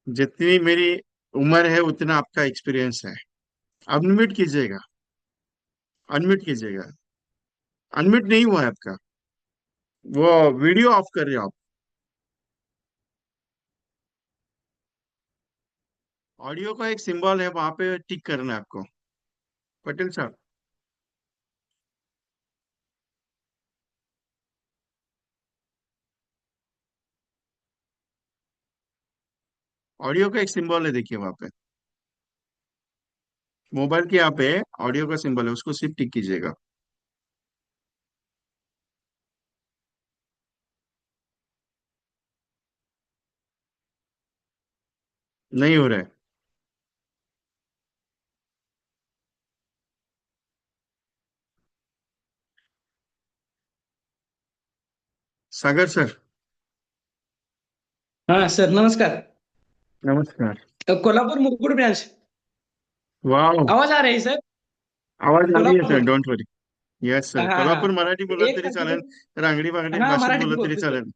जितनी मेरी उम्र है उतना आपका एक्सपीरियंस है। अनम्यूट कीजिएगा। अनम्यूट कीजिएगा। अनम्यूट नहीं हुआ है आपका। वो वीडियो ऑफ कर रहे हो आप। ऑडियो का एक सिंबल है, वहां पे टिक करना है आपको। पटेल साहब, ऑडियो का एक सिंबल है, देखिए वहां पे मोबाइल के यहाँ पे ऑडियो का सिंबल है, उसको सिर्फ टिक कीजिएगा। नहीं हो रहा है। सागर सर। हाँ सर, नमस्कार। नमस्कार। कोल्हापुर मुकुट ब्रांच। वाह, आवाज आ रही है सर? आवाज आ रही है sir, Kolhapur. Don't worry. Yes sir, हा हा. कोल्हापूर मराठी बोलला एक तरी चालेल, तारखेपासून. रांगडी बांगडी हा, भाषेत मराठीत बोलला तरी बोलतोय सर. चालेल.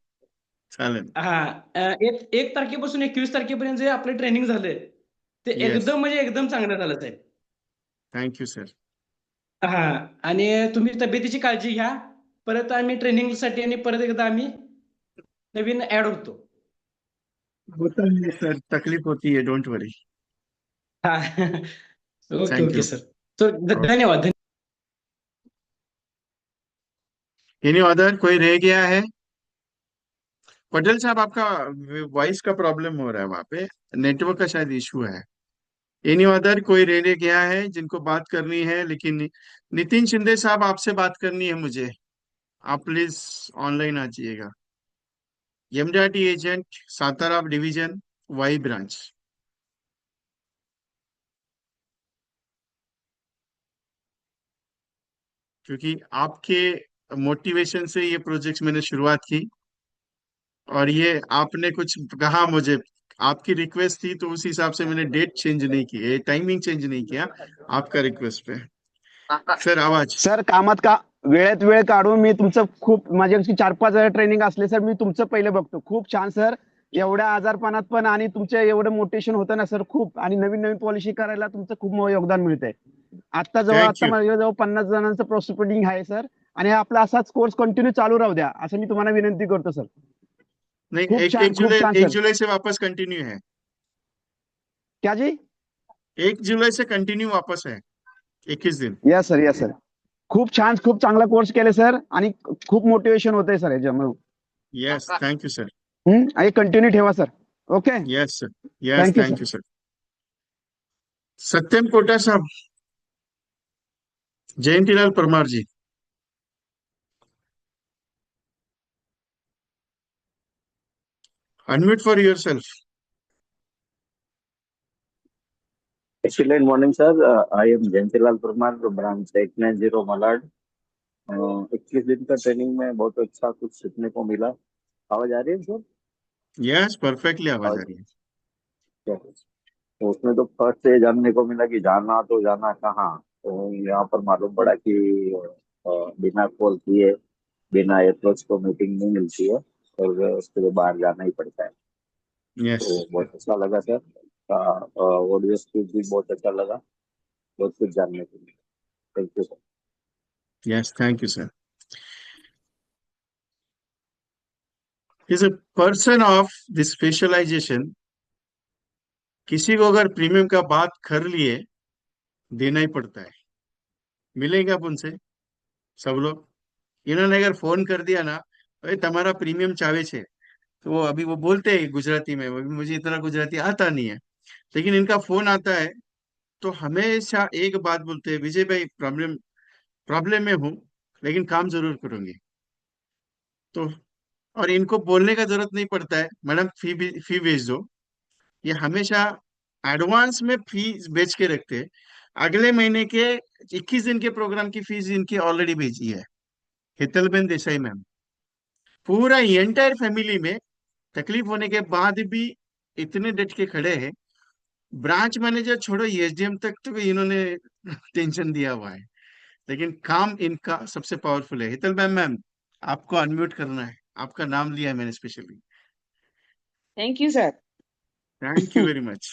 चालेल. हा. एक तारखेपासून 21 तारखेपर्यंत जे आपलं ट्रेनिंग झालंय ते येस, एकदम म्हणजे एकदम चांगलं झालं साहेब. Thank you sir. हा. आणि तुम्ही तब्येतीची काळजी घ्या. परत आम्ही ट्रेनिंगसाठी आणि परत एकदा आम्ही नवीन ऍड होतो. होता है सर, तकलीफ होती है, डोंट वरी. हा. Okay thank okay you. Sir. तो ओके. धन्यवाद. एनी अदर, कोई रह गया है? पटेल साहब, आपका वॉइस का प्रॉब्लम हो रहा है, वहां पे नेटवर्क का शायद इशू है. एनी अदर, कोई रह गया है जिनको बात करनी है? लेकिन नितिन शिंदे साहब, आपसे बात करनी है मुझे. आप प्लीज ऑनलाइन आ जाइएगा. MDRT agent, Satara division, Wai branch. क्योंकि आपके मोटिवेशन से ये प्रोजेक्ट मैंने शुरुआत की, और ये आपने कुछ कहा मुझे, आपकी रिक्वेस्ट थी, तो उस हिसाब से मैंने डेट चेंज नहीं की, टाइमिंग चेंज नहीं किया, आपका रिक्वेस्ट पे. सर, आवाज. सर, कामात का वेळेत वेळ काढून मी तुमचं खूप माझ्याकडे 4-5 ट्रेनिंग असले सर, मी तुमचं पहिलं बघतो. खूप छान सर. एवढ्या आजारपणात पण आणि तुमचं एवढं मोटिवेशन होतं ना सर, खूप. आणि नवीन नवीन पॉलिसी करायला तुमचं खूप योगदान मिळतंय. थँक आता यू. माझ्याजवळ 50 जणांचं प्रोस्पेक्टिंग आहे सर. आणि आपला असाच कोर्स कंटिन्यू चालू राहू द्या, असं मी तुम्हाला विनंती करतो सर. नहीं, खूप एक छान, खूप छान एक सर. जुलाई से वापस कंटिन्यू है. क्या जी? 1 जुलाई से कंटिन्यू वापस है, 21 दिन. Yes sir, yes sir. खूप छान, खूप चांगला कोर्स केले सर. आणि खूप मोटिवेशन होतंय सर याच्यामुळे. Yes, thank you sir. आणि कंटिन्यू ठेवा sir. Okay, yes sir. Yes, thank you thank sir. You sir. Satyam Kota साहब, Jayantilal Parmar ji. Unmute for yourself. Excellent morning, sir. I am Jayantilal Parmar, branch 890 Malad. 21 दिन का training में बहुत अच्छा कुछ सीखने को मिला. आवाज आ रही है सर? यस, परफेक्टली आवाज आ रही है. तो उसमें तो फर्स्ट से जानने को मिला कि जाना तो जाना कहाँ. तो यहाँ पर मालूम पड़ा कि बिना कॉल किए, बिना अप्रोच को मीटिंग नहीं मिलती है और उसके लिए बाहर जाना ही पड़ता है. यस, तो बहुत अच्छा लगा सर. ऑडियो स्पीच भी बहुत अच्छा लगा. बहुत कुछ जानने को मिला. Thank you sir. Yes, thank you sir. Is a person of this specialization. किसी को अगर प्रीमियम का बात कर लिए, देना ही पड़ता है. मिलेंगे आप उनसे, सब लोग. इन्होंने अगर फोन कर दिया ना, अरे तुम्हारा प्रीमियम चावे छे, तो वो अभी वो बोलते हैं गुजराती में, वो भी मुझे इतना गुजराती आता नहीं है, लेकिन इनका फोन आता है तो हमेशा एक बात बोलते हैं, विजय भाई, प्रॉब्लम प्रॉब्लम में हूँ, लेकिन काम जरूर करूंगी. तो और इनको बोलने का जरूरत नहीं पड़ता है, मैडम फी भेज दो. ये हमेशा एडवांस में फी बेच के रखते हैं. अगले महीने के 21 दिन के प्रोग्राम की फीस इनकी ऑलरेडी भेजी है. हितलबेन देसाई मैम, पूरा एंटायर फैमिली में तकलीफ होने के बाद भी इतने डट के खड़े हैं. ब्रांच मैनेजर छोड़ो, एसडीएम तक तो इन्होंने टेंशन दिया हुआ है, लेकिन काम इनका सबसे पावरफुल है. हितल मैम, आपको अनम्यूट करना है, आपका नाम लिया है मैंने specially. Thank you sir. Thank you very much.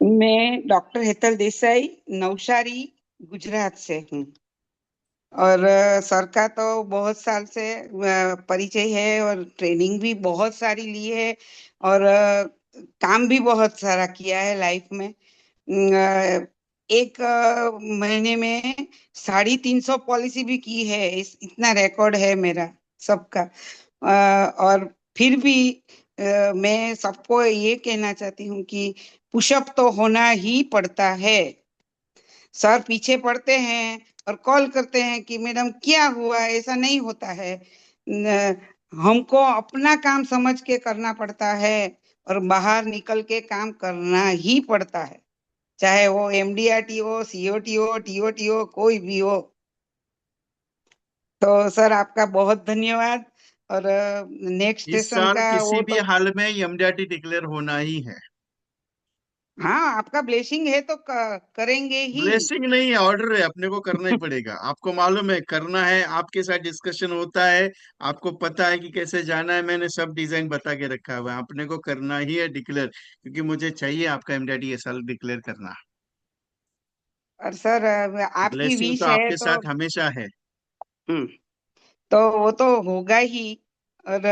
मैं डॉक्टर हेतल देसाई, नवसारी, गुजरात से हूँ. और सर का तो बहुत साल से परिचय है और ट्रेनिंग भी बहुत सारी ली है और काम भी बहुत सारा किया है लाइफ में. एक महीने में 350 पॉलिसी भी की है. इतना रिकॉर्ड है मेरा सबका. और फिर भी मैं सबको ये कहना चाहती हूँ कि पुशअप तो होना ही पड़ता है. सर पीछे पड़ते हैं और कॉल करते हैं कि मैडम क्या हुआ, ऐसा नहीं होता है. हमको अपना काम समझ के करना पड़ता है और बाहर निकल के काम करना ही पड़ता है, चाहे वो एमडीआरटी हो, सीओटी हो, टीओटी हो, कोई भी हो. तो सर आपका बहुत धन्यवाद. और नेक्स्ट इस स्टेशन साल का किसी वो भी तो हाल में एमडीआरटी डिक्लेयर होना ही है। हाँ, आपका ब्लेसिंग है तो करेंगे ही। ब्लेसिंग नहीं है, ऑर्डर है, अपने को करना ही पड़ेगा। आपको मालूम है करना है, आपके साथ डिस्कशन होता है, आपको पता है कि कैसे जाना है, मैंने सब डिजाइन बता के रखा हुआ है, अपने को करना ही है डिक्लेयर, क्योंकि मुझे चाहिए आपका एमडीआरटी ये साल डिक्लेयर करना। और सर आपकी ब्लेसिंग तो विश है आपके तो साथ हमेशा है। हम्म, तो वो तो होगा ही। और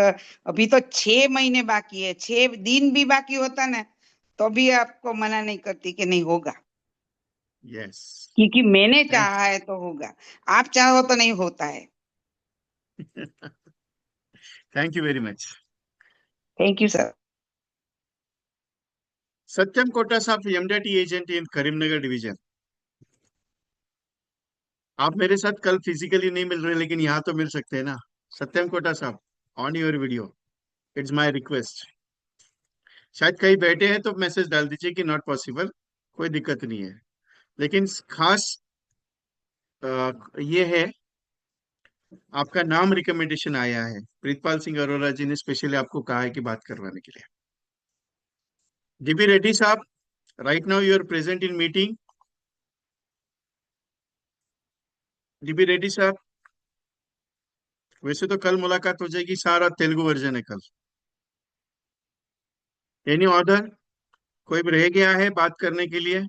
अभी तो 6 महीने बाकी है, 6 दिन भी बाकी होता ना तो भी आपको मना नहीं करती कि नहीं होगा, यस। क्योंकि मैंने थैंक चाहा है तो होगा, आप चाहो तो नहीं होता है। Thank you very much. Thank you sir. Satyam Kota साहब, MDRT agent in Karimnagar division. आप मेरे साथ कल फिजिकली नहीं मिल रहे, लेकिन यहाँ तो मिल सकते हैं ना। सत्यम कोटा साहब, on your video, it's my request. शायद कहीं बैठे हैं तो मैसेज डाल दीजिए कि नॉट पॉसिबल, कोई दिक्कत नहीं है। लेकिन खास ये है, आपका नाम रिकमेंडेशन आया है, प्रीतपाल सिंह अरोरा जी ने स्पेशली आपको कहा है कि बात करवाने के लिए। डीबी रेड्डी साहब, right now you are present in meeting. DB Reddy साहब, वैसे तो कल मुलाकात हो जाएगी, सारा तेलुगु वर्जन है कल। एनी ऑर्डर, कोई भी रह गया है बात करने के लिए?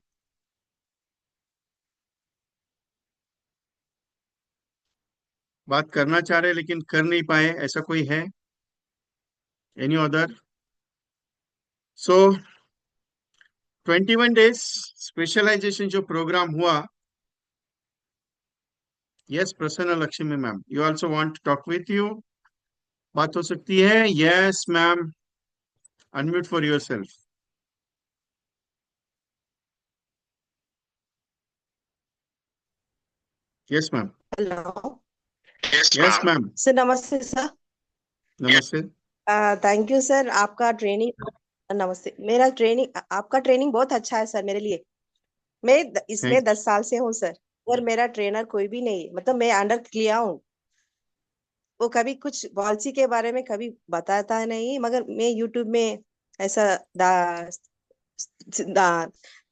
बात करना चाह रहे लेकिन कर नहीं पाए, ऐसा कोई है? Any order? So 21 days specialization जो प्रोग्राम हुआ। Yes, Prasanna Lakshmi ma'am, you also want to talk with you. बात हो सकती है? Yes ma'am, unmute for yourself. Yes ma'am. Hello yes ma'am. Sir, नमस्ते सर। नमस्ते। थैंक यू सर, आपका training, नमस्ते, मेरा ट्रेनिंग, आपका ट्रेनिंग बहुत अच्छा है सर मेरे लिए। मैं इसमें थैंक 10 साल से हूँ सर, और मेरा ट्रेनर कोई भी नहीं, मतलब मैं अंडर लिया हूँ। वो कभी कुछ पॉलिसी के बारे में कभी बताता है नहीं, मगर मैं यूट्यूब में ऐसा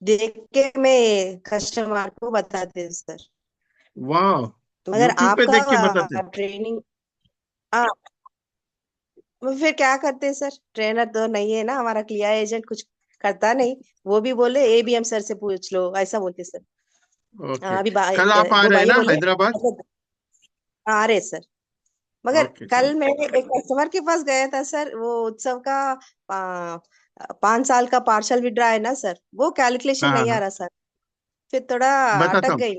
देख के मैं कस्टमर को बताते हैं सर। वाह, मगर यूट्यूब पे देख के बताते। आपका ट्रेनिंग, हाँ, वो फिर क्या करते हैं सर, ट्रेनर तो नहीं है ना हमारा, क्लियर एजेंट कुछ करता नहीं। वो भी बोले एबीएम सर से पूछ लो, ऐसा बोलते सर। ओके, अभी कल आप आ वो रहे हैं भाई ना बोले हैदराबाद? आ रहे सर। मगर ओके कल चलो। मैं एक कस्टमर के पास गया था सर, वो उत्सव का 5 साल का पार्शल विड्रा है ना सर, वो कैलकुलेशन हाँ हाँ नहीं आ हाँ, रहा सर, फिर थोड़ा बताता अटक हूँ, गई।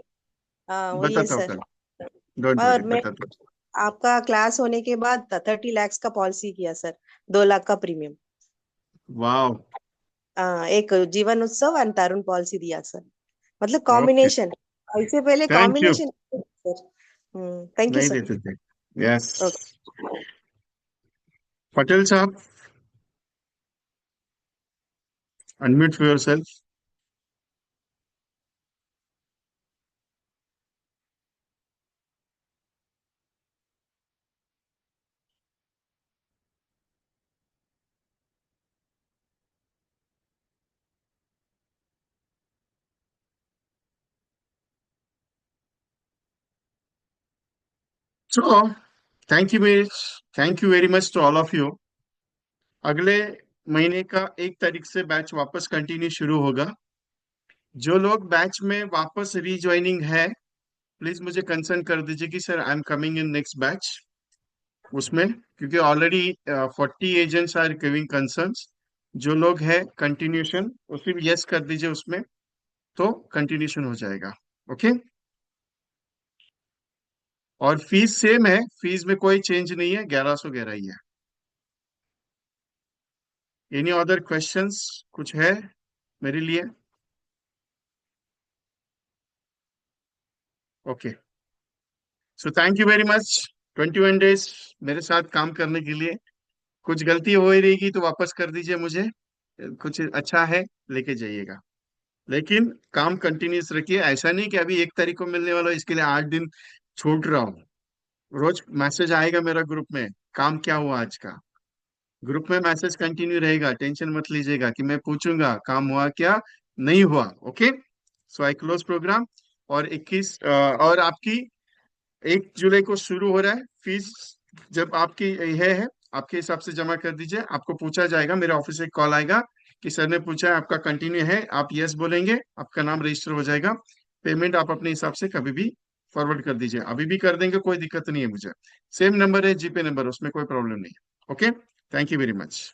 हाँ वही है बताता हूँ सर। कल, डोंट और वरी, मैं बताता हूँ। आपका क्लास होने के बाद 30 लाख का पॉलिसी किया सर, 2 लाख का प्रीमियम। वाह। एक जीवन उत्सव और तरुण पॉलिसी दिया सर, मतलब ओके, कॉम्बिनेशन, इससे पहले thank you. Combination sir. Thank you नहीं सर। देते थे। यस। ओके। पटेल साहब, unmute for yourself. So thank you very much to all of you. अगले महीने का 1 तारीख से बैच वापस कंटिन्यू शुरू होगा। जो लोग बैच में वापस रीज्वाइनिंग है, प्लीज मुझे कंसर्न कर दीजिए कि sir I am coming in next batch उसमें, क्योंकि already 40 agents are giving concerns. जो लोग है कंटिन्यूशन, उसे भी यस कर दीजिए उसमें, तो कंटिन्यूशन हो जाएगा। ओके। और फीस सेम है, फीस में कोई चेंज नहीं है, 1111 ही है। एनी अदर क्वेश्चंस कुछ है मेरे लिए? Okay, so thank you very much. 21 days मेरे साथ काम करने के लिए। कुछ गलती हो ही रहेगी तो वापस कर दीजिए मुझे, कुछ अच्छा है लेके जाइएगा, लेकिन काम कंटिन्यूस रखिए। ऐसा नहीं कि अभी 1 तारीख को मिलने वाला है, इसके लिए 8 दिन छूट रहा हूँ। रोज मैसेज आएगा मेरा ग्रुप में, काम क्या हुआ आज का। ग्रुप में मैसेज कंटिन्यू रहेगा, टेंशन मत लीजिएगा कि मैं पूछूंगा काम हुआ क्या नहीं हुआ। Okay, so I close program. और 21 और आपकी 1 जुलाई को शुरू हो रहा है फीस। जब आपकी है आपके हिसाब से जमा कर दीजिए। आपको पूछा जाएगा, मेरे ऑफिस से कॉल आएगा कि सर ने पूछा है आपका कंटिन्यू है, आप यस बोलेंगे, आपका नाम रजिस्टर हो जाएगा। पेमेंट आप अपने हिसाब से कभी भी फॉरवर्ड कर दीजिए, अभी भी कर देंगे, कोई दिक्कत नहीं है मुझे। सेम नंबर है जीपे नंबर, उसमें कोई प्रॉब्लम नहीं है। Okay, thank you very much.